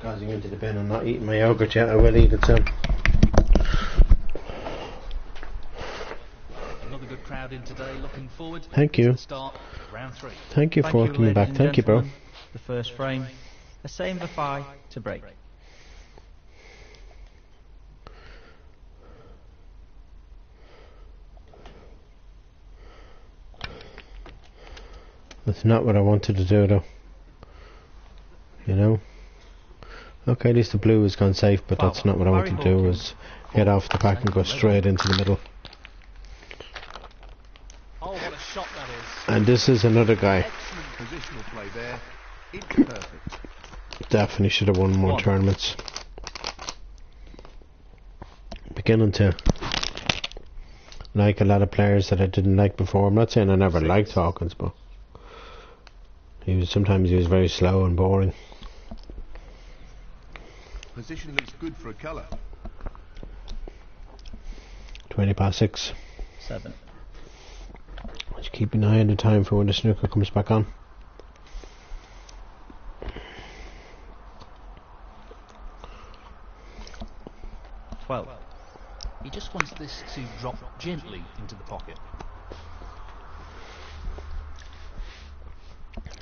Causing into the bin and not eating my yogurt yet. I will eat it soon. Another good crowd in today. Looking forward. Thank you. To the start of round 3. Thank you for welcoming me back. Thank you, bro. The first frame. A same Verfi to break. That's not what I wanted to do, though. You know. Okay, at least the blue has gone safe, but that's not what I wanted to do, was get off the pack and go straight into the middle. Oh, what a shot that is. And this is another guy. Excellent positional play there. It's perfect. Definitely should have won more tournaments. Beginning to like a lot of players that I didn't like before. I'm not saying I never liked Hawkins, but sometimes he was very slow and boring. Position looks good for a colour. 20 past 6. 7. Just keep an eye on the time for when the snooker comes back on. Well, he just wants this to drop gently into the pocket.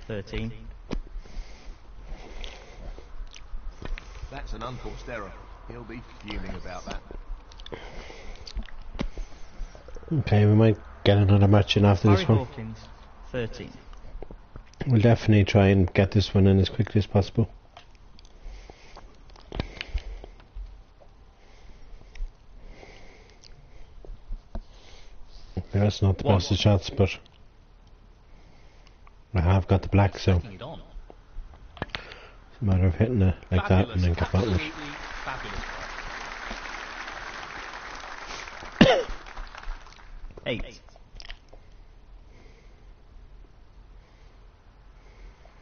13. That's an unforced error. He'll be fuming about that. Okay, we might get another match in after Barry this one. Hawkins, 13. We'll definitely try and get this one in as quickly as possible. That's not the best of shots, but I have got the black, so Taking it on. it's a matter of hitting it like that and then get back with it. Absolutely fabulous. 8.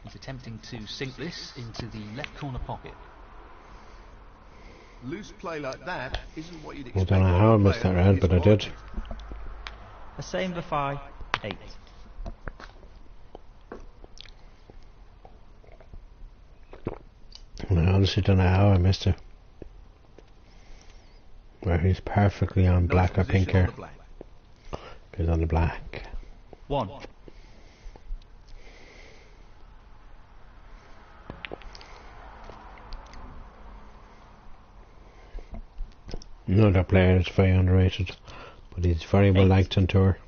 He's attempting to sink this into the left corner pocket. Loose play like that isn't what you'd I expect. don't know how I missed that round, but I did. A same Defy, 8. I honestly don't know how I missed it. Where he's perfectly on black or pink here. He's on the black. 1. Another player that's very underrated, but he's very well liked on tour.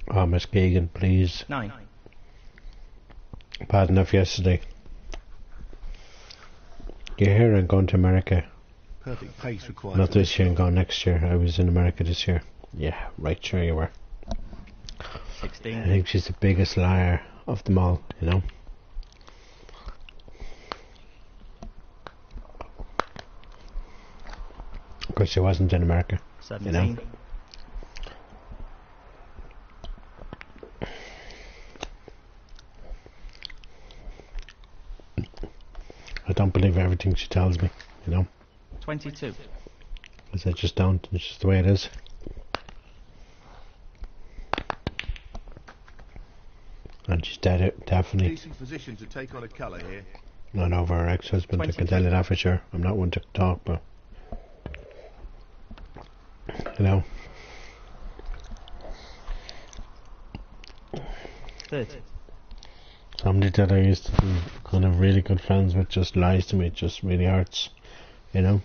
Oh, Miss Keegan, please. 9. Bad enough yesterday. You're here and going to America. Perfect pace required. Not this year and going next year. I was in America this year. Yeah, right, sure you were. 16. I think she's the biggest liar of them all, you know. Because she wasn't in America, 17. you know. I don't believe everything she tells me, you know. 22. Because I just don't. It's just the way it is. And she's definitely Decent position to take on a colour here. not over her ex-husband. I can tell you that for sure. I'm not one to talk, but you know. 30. Somebody that I used to be kind of really good friends with just lies to me. It just really hurts, you know.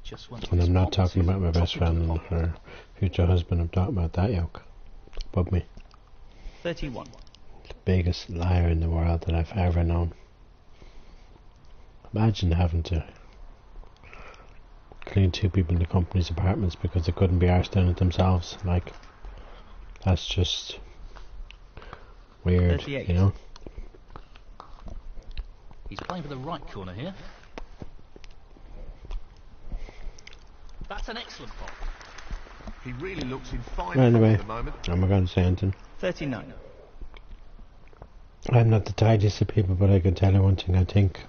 Just wants And I'm not response talking is about my top best of the friend and pocket. her future husband. I'm talking about that yoke above me. 31. The biggest liar in the world that I've ever known. Imagine having to clean 2 people in the company's apartments because they couldn't be arsed doing it themselves. Like, that's just weird, 38. you know. He's playing for the right corner here. That's an excellent pot. He really looks in fine form Anyway, at the moment. I'm not going to say anything. 39. I'm not the tidiest of people, but I can tell you one thing. I think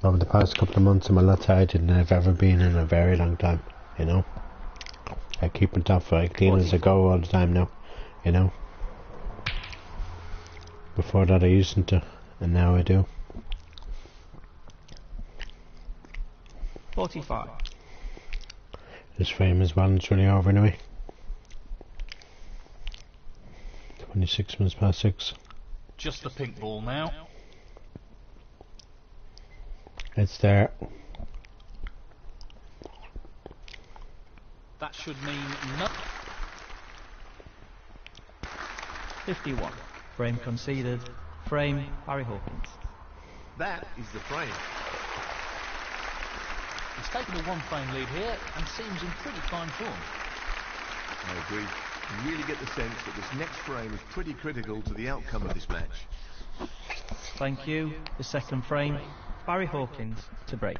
over the past couple of months I'm a lot tidier than I've ever been in a very long time, you know. I keep on top of it. I clean as I go all the time now, you know. Before that I used to, and now I do. 45. This frame as well, it's really over anyway. 26 minutes past 6. Just the pink ball now. It's there. That should mean no. 51. Frame conceded. Frame, Barry Hawkins. That is the frame. He's taken a 1-frame lead here and seems in pretty fine form. I agree. You really get the sense that this next frame is pretty critical to the outcome of this match. Thank you. The second frame, Barry Hawkins to break.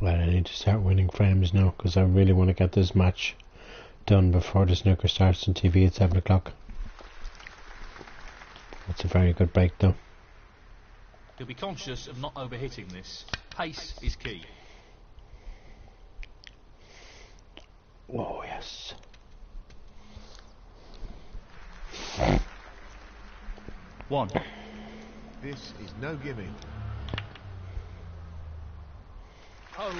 Well, I need to start winning frames now because I really want to get this match done before the snooker starts on TV at 7 o'clock. That's a very good break though. He'll be conscious of not overhitting this. Pace is key. Oh yes. One. This is no gimme. Oh,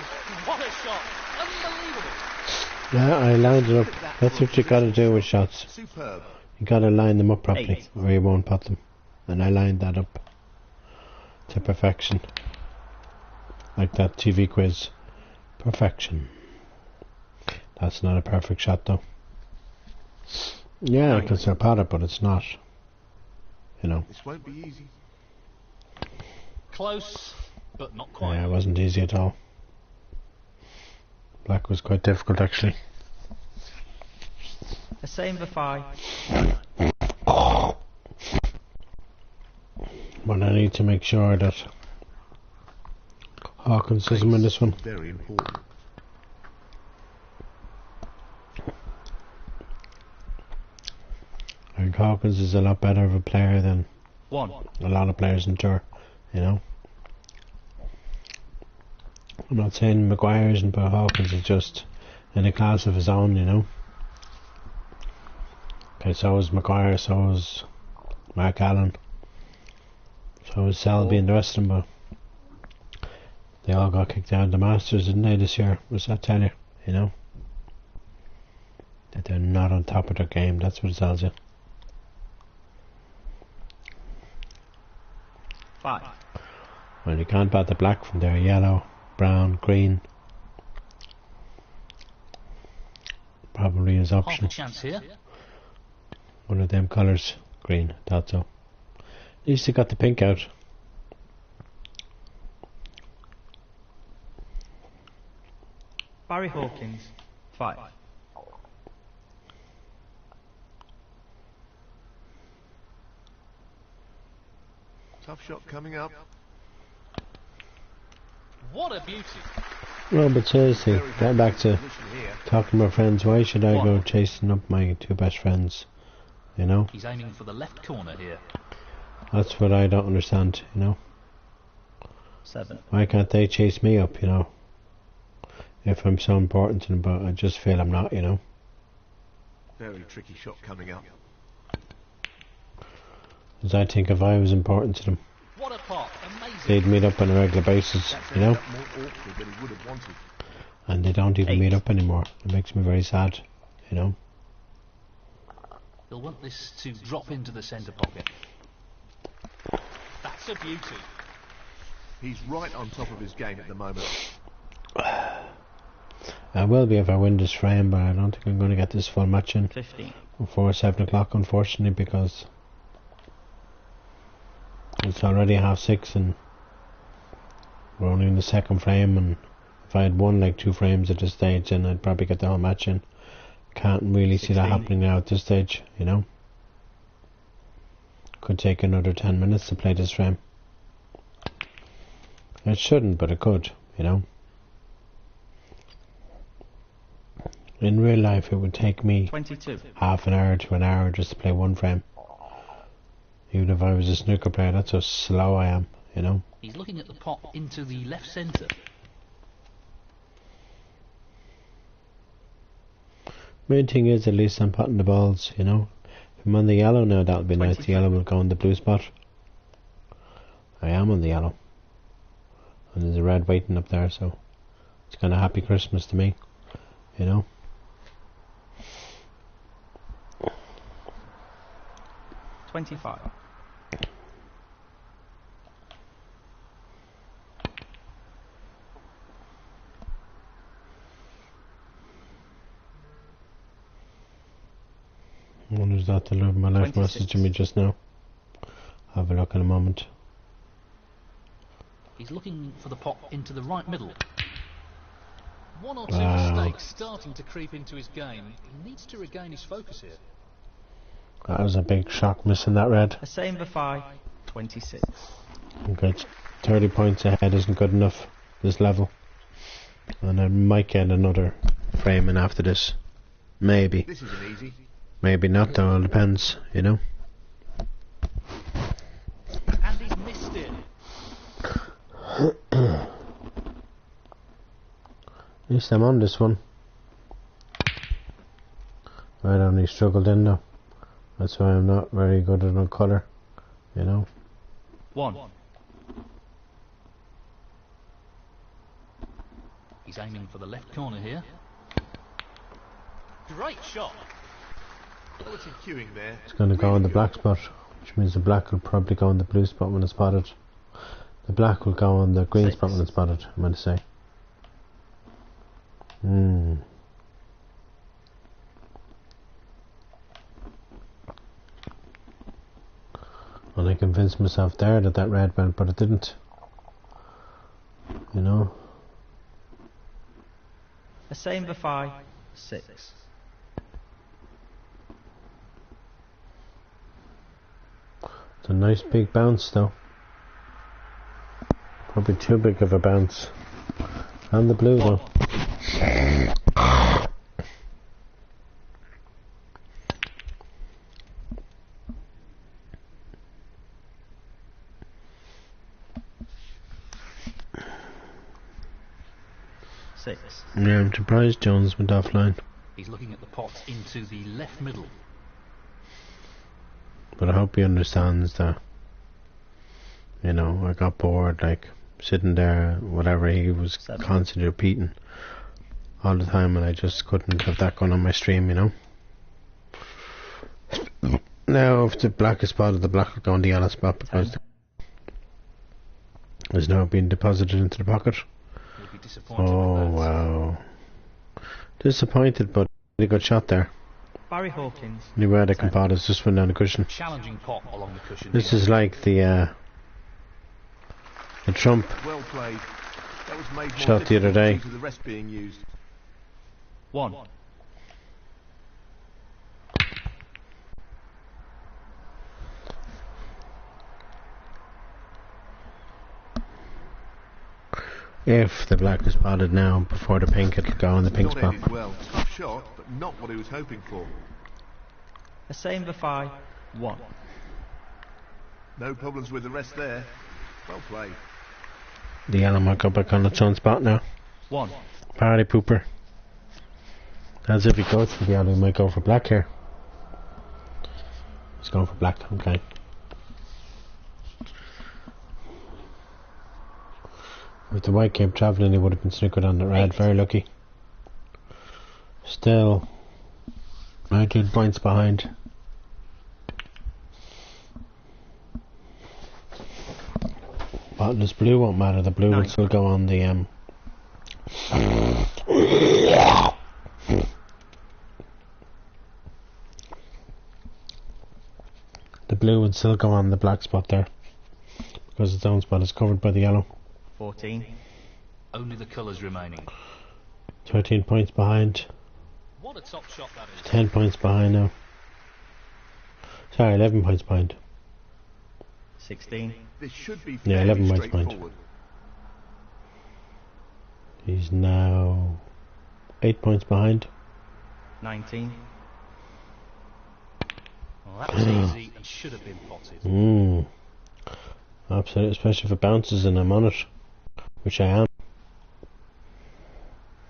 what a shot! Unbelievable! Yeah, I lined it up. That's what you gotta do with shots. Superb. You gotta line them up properly 8. or you won't pot them. And I lined that up. to perfection. Like that TV quiz. Perfection. That's not a perfect shot though. Yeah, because they're part of it, but it's not. You know. This won't be easy. Close, but not quite. Yeah, it wasn't easy at all. Black was quite difficult actually. A same before. But I need to make sure that Hawkins doesn't win this one. Very important. I think Hawkins is a lot better of a player than One. a lot of players in tour, you know. I'm not saying Maguire isn't, but Hawkins is just in a class of his own, you know. Okay, so is Maguire, so is Mark Allen, so is Selby and the rest of them, but they all got kicked out of the Masters, didn't they, this year? What's that tell you, you know? That they're not on top of their game, that's what it tells you. 5. Well, you can't bat the black from there. Yellow, brown, green. Probably his Half a option. chance here. One of them colours. Green, thought so. At least they got the pink out. Barry Hawkins. 5. Tough shot coming up. What a beauty. Well, but seriously, getting back to Position here. talking to my friends, why should I go chasing up my two best friends? You know? He's aiming for the left corner here. That's what I don't understand, you know? 7. Why can't they chase me up, you know? If I'm so important to them, but I just feel I'm not, you know? Very tricky shot coming up. Because I think if I was important to them, What a pot. Amazing. they'd meet up on a regular basis, That's you know? ended up more awkward than he would have wanted. And they don't even 8. meet up anymore. It makes me very sad, you know? He'll want this to drop into the centre pocket. That's a beauty. He's right on top of his game at the moment. I will be if I win this frame, but I don't think I'm going to get this full match in 15. before 7 o'clock, unfortunately, because it's already 6:30 and we're only in the second frame, and if I had won like 2 frames at this stage, then I'd probably get the whole match in. Can't really see that 16. happening now at this stage, you know? Could take another 10 minutes to play this frame. It shouldn't, but it could, you know? In real life, it would take me 22. half an hour to an hour just to play one frame. Even if I was a snooker player, that's how slow I am, you know? He's looking at the pot into the left centre. Main thing is, at least I'm putting the balls, you know? If I'm on the yellow now, that'll be nice. The yellow will go in the blue spot. I am on the yellow. And there's a red waiting up there, so it's kind of happy Christmas to me, you know? 25. What is that? The love of my life 26. message to me just now. Have a look in a moment. He's looking for the pot into the right middle. One or two Wow. mistakes starting to creep into his game. He needs to regain his focus here. That was a big shock missing that red. A same before. 26. Okay, 30 points ahead isn't good enough this level. And I might get another frame in after this. Maybe. This isn't easy. Maybe not though, it depends, you know? And he's missed it. At least I'm on this one. I'd only struggled in though. That's why I'm not very good at on colour, you know? 1. He's aiming for the left corner here. Great shot. Quality cueing there. It's going to go in the black spot, which means the black will probably go in the blue spot when it's spotted. The black will go on the green 6. spot when it's spotted, I'm going to say. And I convinced myself there that that red went, but it didn't. You know? A same for 5, 6. It's a nice big bounce though. Probably too big of a bounce. And the blue though. Yeah, I'm surprised Jones went offline. He's looking at the pot into the left middle. But I hope he understands that, you know, I got bored, like, sitting there, whatever he was 7. constantly repeating all the time, and I just couldn't have that going on my stream, you know. Now, if the black is spotted, the black will go on the yellow spot because it's now being deposited into the pocket. He'll be disappointed Oh, with that. wow. Disappointed, but a good shot there. Barry Hawkins. Anyway, the compadres just went down the cushion. Challenging pot along the cushion. This here. is like the Trump Well played. That was made more shot the other difficult day. due to the rest being used. 1. If the black is spotted now, before the pink, it'll go on the pink Not spot. ended well. Tough shot, but not what he was hoping for. A same for 5, 1. No problems with the rest there. Well played. The yellow might go back on its own spot now. 1. Party pooper. As if he goes for the yellow, he might go for black here. He's going for black, okay. If the white kept travelling, he would have been snookered on the red. 8. Very lucky. Still 19 points behind. But this blue won't matter. The blue will 9. still go on the the blue would still go on the black spot there because its own spot is covered by the yellow. 14. Only the colours remaining. 13 points behind. What a top shot that is. 10 points behind now. Sorry, 11 points behind. 16. This should be Yeah, fairly 11 points behind. straightforward. He's now 8 points behind. 19. Well, that was easy and should have been potted. Absolutely, especially if it bounces and I'm on it, which I am.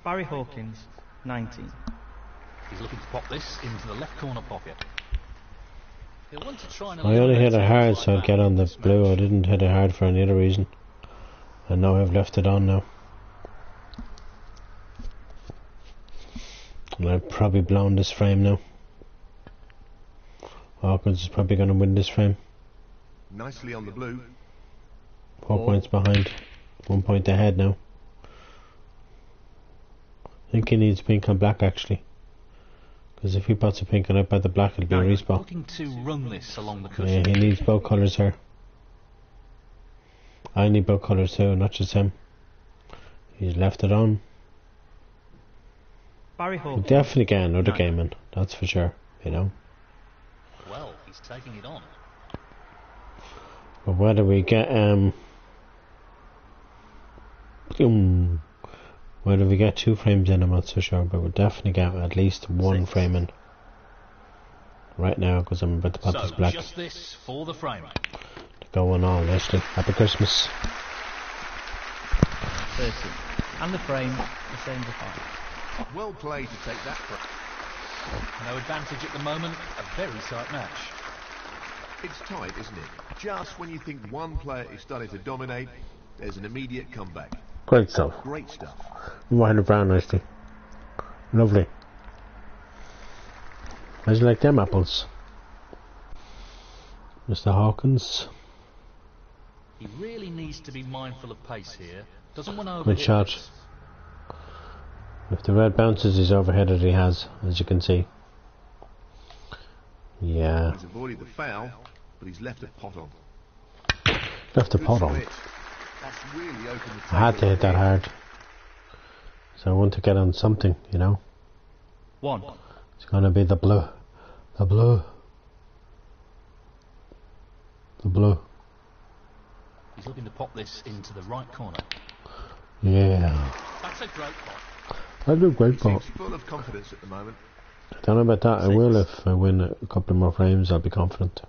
Barry Hawkins, 19. He's looking to pop this into the left corner pocket. He'll want to try and I only hit it eliminate hard like so I'd that get on in the this blue. match. I didn't hit it hard for any other reason. I know I've left it on now. And I've probably blown this frame now. Hawkins is probably going to win this frame. Nicely on the blue. 4 points behind. 1 point ahead now. I think he needs pink and black actually. Because if he puts a pink and I put the black, it'll be a respawn. Looking to run this along the Yeah, cushion. he needs both colours here. I need both colours too, not just him. He's left it on. Barry We'll Hawkins, definitely get another 9. game in, that's for sure, you know. Well, he's taking it on. But whether we get whether we get 2 frames in, I'm not so sure, but we'll definitely get at least 1 6. frame in. Right now, because I'm about to pop this So, black. just this for the frame. Go on all, Leslie. Happy Christmas. 30. And the frame, the same for 5. Well played to take that. No advantage at the moment. A very tight match. It's tight, isn't it? Just when you think one player is starting to dominate, there's an immediate comeback. Great stuff. Great stuff. White and brown, Leslie. Lovely. How's you like them apples? Mr. Hawkins. He really needs to be mindful of pace here. Doesn't want to overhit Good shot. this. If the red bounces, he's overhit it, he has, as you can see. Yeah. He's avoided the foul, but he's left a pot on. Left the Good pot on. switch. That's really opened the I had to table hit that here. hard. So I want to get on something, you know. 1. It's gonna be the blue. The blue. The blue. He's looking to pop this into the right corner. Yeah. That's a great pot. I do great He pot. seems full of confidence at the moment. I don't know about that. I 6. will if I win a couple more frames. I'll be confident.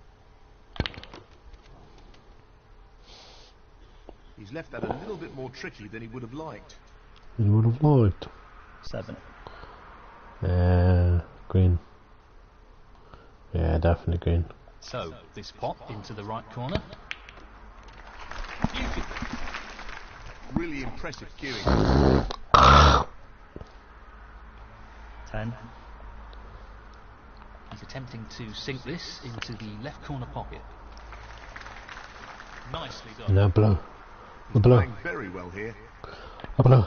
He's left that a little bit more tricky than he would have liked. You would have liked. 7. Green. Yeah, definitely green. So, this pot into the right corner. Beautiful. Really impressive cueing. 10. He's attempting to sink this into the left corner pocket. Nicely done. No blue. The He's blue. playing very well here. The blue.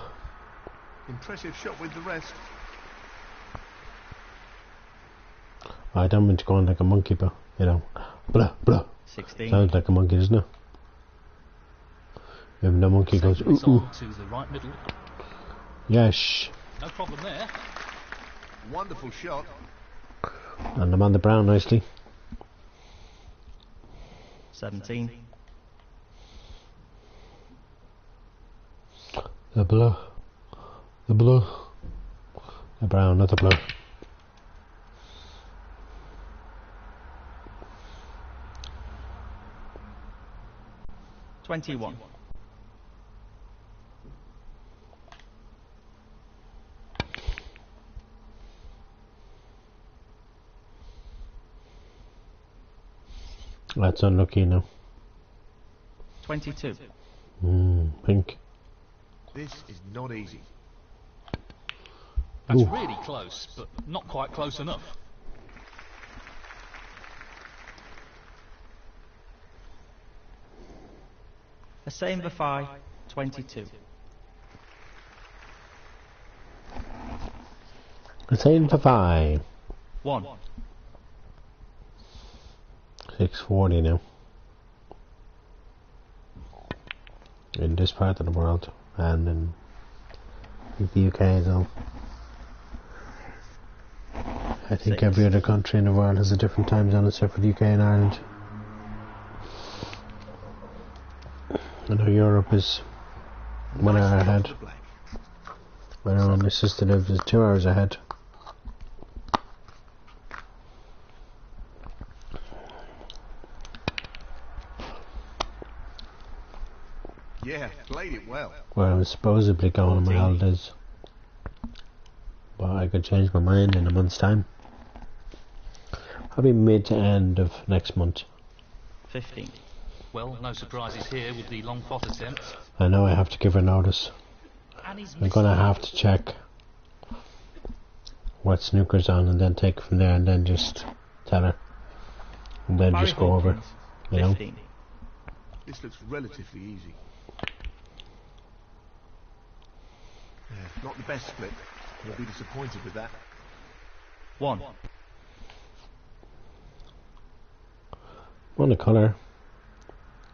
Impressive shot with the rest. I don't mean to go on like a monkey, but you know, blue. 16. Sounds like a monkey, doesn't it? If the monkey goes Sending this ooh. on to the right middle. Yes. No problem there. Wonderful shot. And I'm on the brown nicely. 17. The blue. The blue. The brown, not the blue. Twenty-one. That's unlucky now. 22. Pink. This is not easy. That's Ooh. really close, but not quite close enough. The same Bafai, 22. It's in for 5. 1. 640 now. In this part of the world, and in the UK as well. I think 6. every other country in the world has a different time zone except for the UK and Ireland. I know Europe is 1 hour Nice ahead. shot to black. I know my sister lives is 2 hours ahead. Yeah, played it well. Where I'm supposedly going on my 14. holidays. But I could change my mind in a month's time. Probably mid to end of next month. 15. Well, no surprises here with the long pot attempt. I know I have to give her notice. And he's I'm gonna have to check what snooker's on and then take it from there and then just tell her. And then Barry just go over, Hawkins, you know. 15. This looks relatively easy. Yeah, not the best split. He'll be disappointed with that. 1. Want a colour.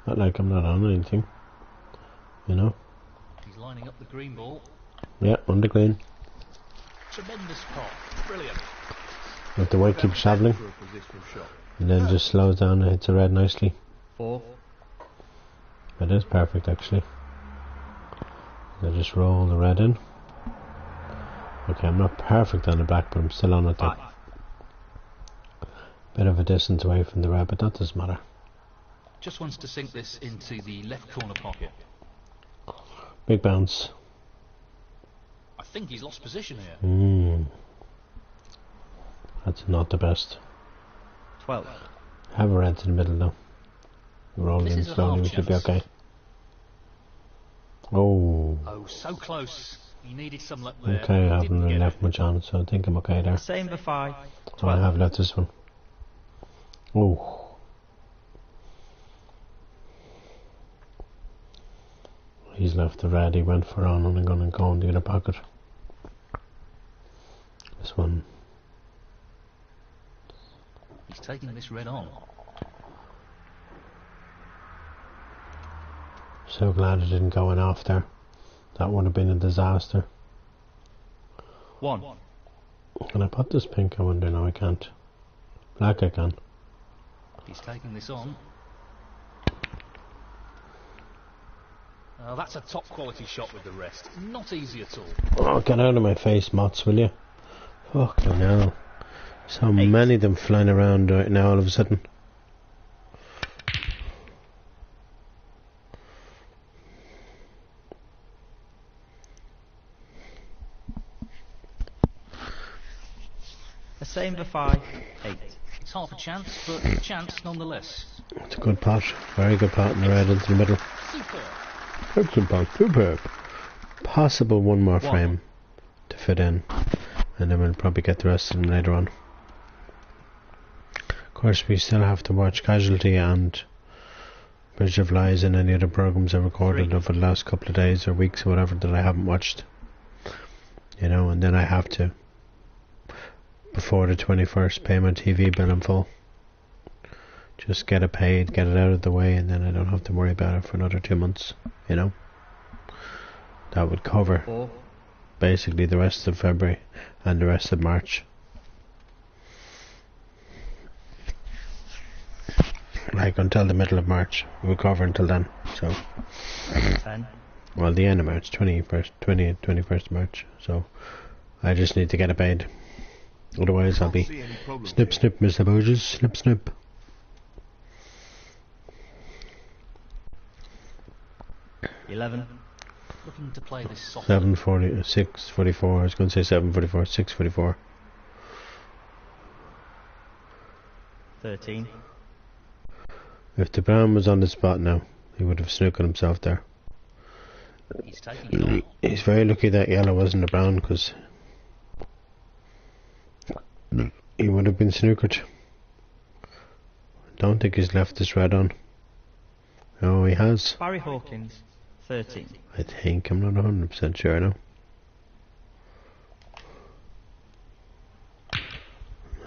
Not like I'm not on anything. You know? He's lining up the green ball. Yeah, on the green. Tremendous pot. Brilliant. If the white keeps travelling For a positional shot. and then just slows down and hits the red nicely. 4. That is perfect actually. I just roll the red in. Okay, I'm not perfect on the black, but I'm still on it though. 5. Bit of a distance away from the red, but that doesn't matter. Just wants to sink this into the left corner pocket. Big bounce. I think he's lost position here. That's not the best. 12. Have a red in the middle though. Roll This in is a slowly, half we should be chance. okay. Oh, Oh, so close. He needed some luck there. okay, I Didn't haven't really get left it. much on it, so I think I'm okay there. The same Bafai, Oh, I 12. have left this one. Oh. He's left the red, he went for on and I'm going to go in the other pocket. This one. He's taking this red on. So glad it didn't go in off there. That would have been a disaster. 1. Can I put this pink? I wonder. No, I can't. Black I can. He's taking this on. That's a top quality shot with the rest. Not easy at all. Oh, get out of my face, Mots, will you? Fucking hell. So many of them flying around right now all of a sudden. The same for 5. 8. It's half a chance, but a chance nonetheless. It's a good pot. Very good pot in the red into the middle. Super. Excellent pot. Superb. Possible one more frame to fit in. And then we'll probably get the rest of them later on. Of course, we still have to watch Casualty and Bridge of Lies and any other programs I recorded over the last couple of days or weeks or whatever that I haven't watched. You know, and then I have to, before the 21st, pay my TV bill in full. Just get it paid, get it out of the way, and then I don't have to worry about it for another 2 months, you know. That would cover 4. basically the rest of February and the rest of March. Like until the middle of March. We'll cover until then. So 10. well, the end of March, 21st of March. So I just need to get it paid. Otherwise I'll be snip snip Mr. Burgess, snip snip. Looking to play this soft. 7:40, 6:44. I was going to say 7:44, 6:44. 13. If the brown was on the spot now, he would have snookered himself there. He's taking it on. He's very lucky that yellow wasn't a brown, because he would have been snookered. Don't think he's left this red on. Oh, he has. Barry Hawkins. 13. I think. I'm not 100% sure now.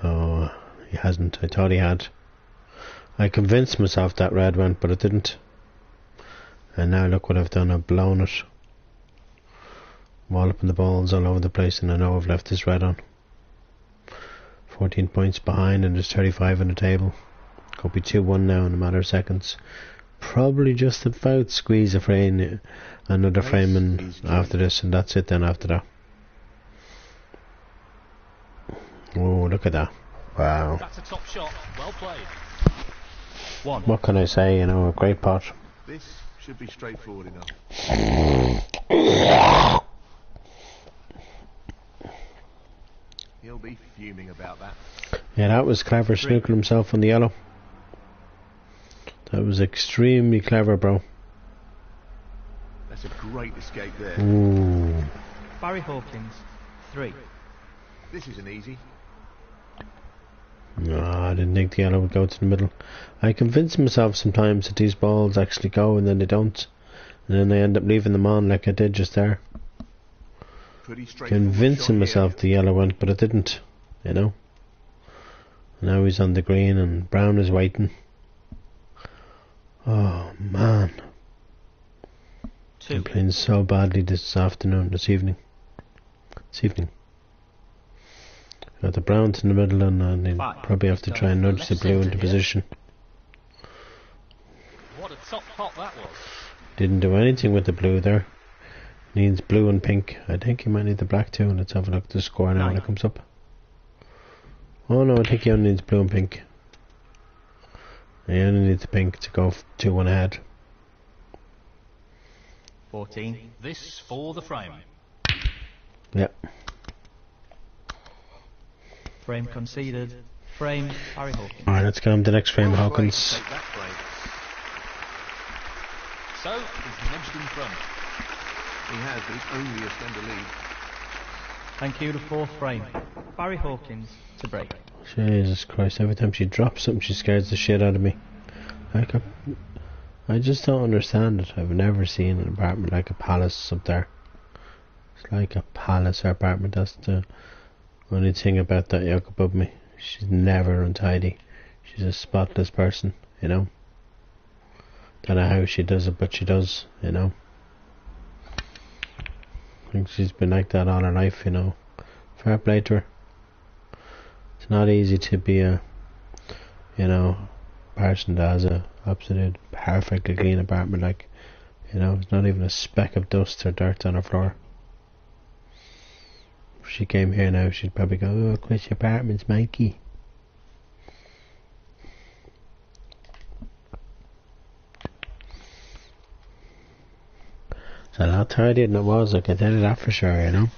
Oh, he hasn't. I thought he had. I convinced myself that red went, but it didn't. And now look what I've done. I've blown it. Walloping the balls all over the place, and I know I've left this red on. 14 points behind, and there's 35 on the table. Could be 2-1 now in a matter of seconds. Probably just about squeeze a frame, another frame in after this, and that's it then after that. Oh, look at that. Wow. That's a top shot. Well played. 1. What can I say, you know, a great pot. This should be straightforward enough. He'll be fuming about that. Yeah, that was clever, snookering himself on the yellow. That was extremely clever, bro. That's a great escape there. Ooh. Barry Hawkins. 3. This isn't easy. No, I didn't think the yellow would go to the middle. I convince myself sometimes that these balls actually go and then they don't. And then I end up leaving them on like I did just there. Pretty straightforward. Convincing shot myself the yellow went, but it didn't. You know. Now he's on the green and brown is waiting. Oh man. 2. I'm playing so badly this evening. Got the browns in the middle, and I'll probably have to try and nudge the blue into position. What a top pot that was. Didn't do anything with the blue there. Needs blue and pink. I think he might need the black too. Let's have a look at the score now when it comes up. Oh no, I think he only needs blue and pink. He only needs the pink to go 2-1 ahead. 14. This for the frame. Yeah. Frame conceded. Frame Barry Hawkins. Alright, let's get on to the next frame, Well played Hawkins. to take that frame. So, he's nudged in front. He has, but it's only a slender lead. Thank you, the 4th frame. Barry Hawkins to break. Jesus Christ, every time she drops something she scares the shit out of me. Like I just don't understand it. I've never seen an apartment like a palace up there. It's like a palace, her apartment. That's the only thing about that yoke above me. She's never untidy. She's a spotless person, you know. Don't know how she does it, but she does, you know. I think she's been like that all her life, you know. Fair play to her. It's not easy to be a, you know, person that has a absolute perfectly clean apartment, like, you know, there's not even a speck of dust or dirt on her floor. If she came here now, she'd probably go, "Oh, quit your apartment's Mikey." It's a lot tidier than it was, I can tell you that for sure, you know.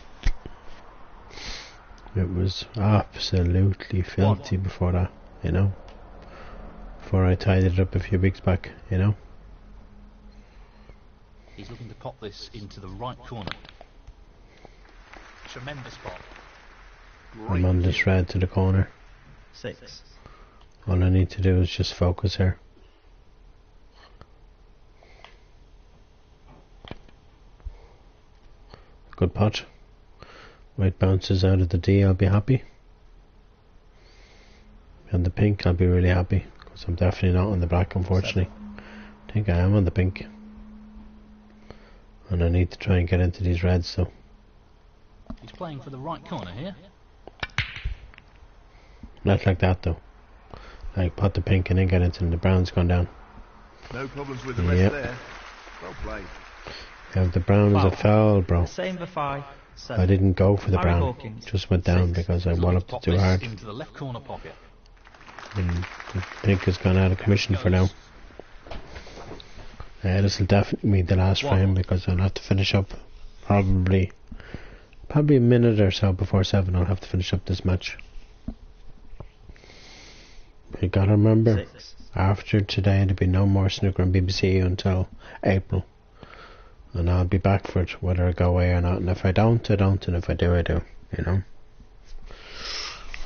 It was absolutely filthy before that, you know. Before I tidied it up a few weeks back, you know. He's looking to pop this into the right corner. Tremendous pop. I'm on this red to the corner. 6. All I need to do is just focus here. Good pot. White bounces out of the D, I'll be happy. And the pink, I'll be really happy. Because I'm definitely not on the black, unfortunately. I think I am on the pink. And I need to try and get into these reds, so. He's playing for the right corner here. Not like that, though. Like, pot the pink and then get into the brown's gone down. No problems with the rest there. Well played. Yeah, the brown is a foul, bro. The same for 5, 7. I didn't go for the Harry brown. Hawkins. Just went down because I walloped it too hard. Into the left corner pocket. And the pink has gone out of commission for now. This will definitely be the last frame because I'll have to finish up probably a minute or so before 7. I'll have to finish up this match. You gotta remember, 6. after today there'll be no more snooker on BBC until April. And I'll be back for it, whether I go away or not. And if I don't, I don't. And if I do, I do. You know.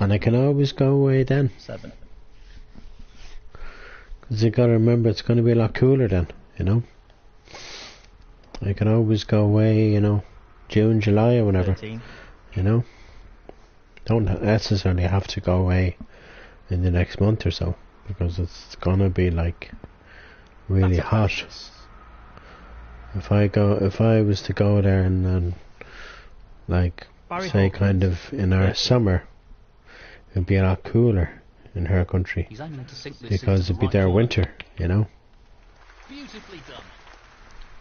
And I can always go away then. 7. Because you gotta remember, it's gonna be a lot cooler then. You know. I can always go away, you know, June, July or whenever. 13. You know. Don't necessarily have to go away in the next month or so. Because it's gonna be like really hot. If I was to go there and then, like, Barry say Hawkins. kind of in our summer, it'd be a lot cooler in her country He's aiming to sink this because into it'd be the their right corner. winter, you know. Beautifully done.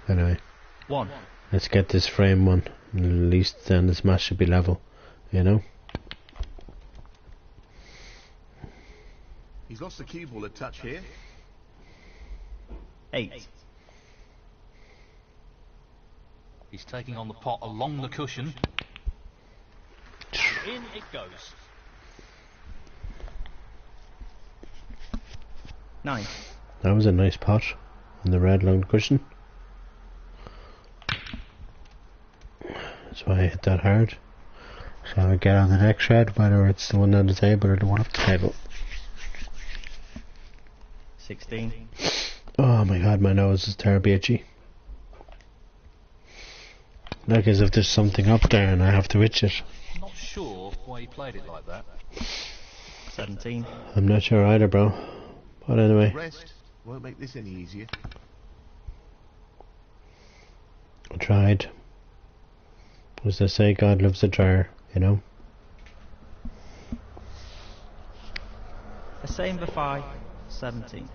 Anyway, 1. let's get this frame one, and at least then this match should be level, you know. He's lost the cue ball a touch here. 8. He's taking on the pot along the cushion. In it goes. 9. That was a nice pot on the red long cushion. That's why I hit that hard. So I get on the next red, whether it's the one on the table or the one off the table. 16. Oh my god, my nose is terribly itchy. Like as if there's something up there and I have to itch it. Not sure why he played it like that. 17. I'm not sure either, bro. But anyway, Rest won't make this any easier. I tried. As they say, God loves a tyer, you know. The same for 5, 17.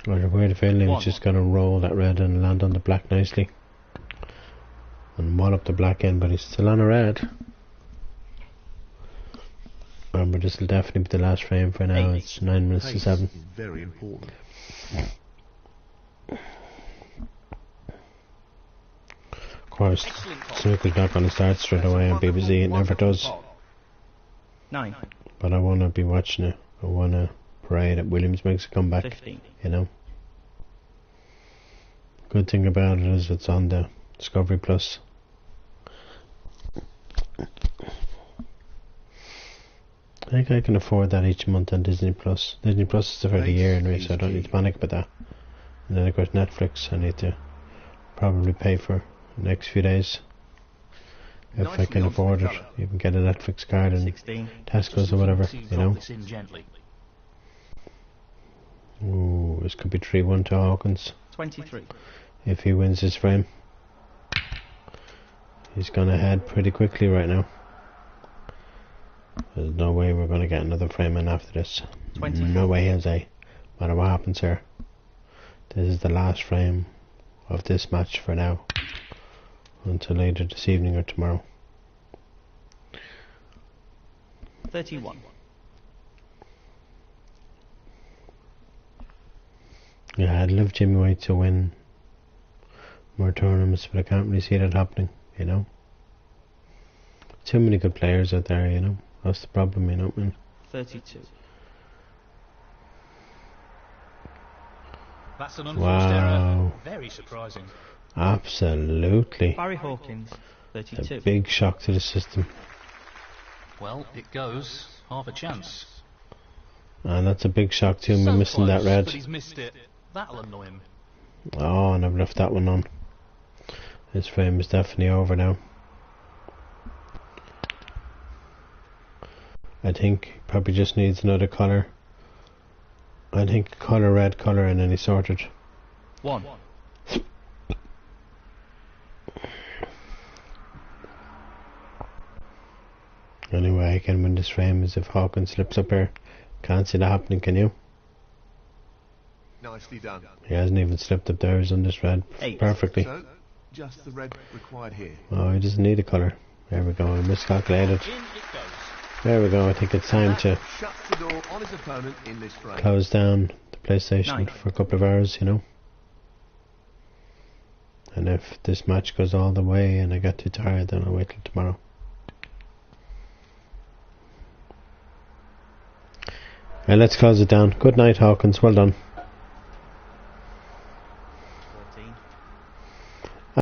I have a weird feeling One. it's just gonna roll that red and land on the black nicely. And wallop the black in, but he's still on a red. Remember, this will definitely be the last frame for now. 8. It's 9 minutes to Pace 7. is very important. Of course, snooker's not gonna start straight away on BBC, it never does. 9. But I wanna be watching it. I wanna pray that Williams makes a comeback, 15. you know. Good thing about it is it's on the Discovery Plus. I think I can afford that each month on Disney Plus. Disney Plus is for the year anyway, so I don't need to panic about that. And then of course Netflix I need to probably pay for the next few days. If I can afford it. You can get a Netflix card in 16. Tesco's or whatever, you know. This in gently. Ooh, this could be 3-1 to Hawkins. 23. If he wins his frame. He's gone ahead pretty quickly right now. There's no way we're going to get another frame in after this. 24. No way, Jose. No matter what happens here. This is the last frame of this match for now. Until later this evening or tomorrow. 31. Yeah, I'd love Jimmy White to win more tournaments, but I can't really see that happening, you know. Too many good players out there, you know. That's the problem, you know what I mean? 32. That's an unforced error. Wow. Very surprising. Absolutely. Barry Hawkins. 32. A big shock to the system. Well, it goes. Half a chance. And that's a big shock to him, So missing that close, red. but he's missed it. That'll annoy him. Oh, and I've left that one on. This frame is definitely over now. I think probably just needs another colour. I think colour, red colour, and then he's sorted. 1. Only way I can win this frame is if Hawkins slips up here. Can't see that happening, can you? Nicely done. He hasn't even slipped up there, he's on this red 8. perfectly. So, just the red required here. Oh, he doesn't need a colour. There we go, I miscalculated. In it goes. There we go, I think it's time to That shuts the door on his opponent in this frame. close down the PlayStation 9. for a couple of hours, you know. And if this match goes all the way and I get too tired, then I'll wait till tomorrow. And let's close it down. Good night, Hawkins. Well done. 14.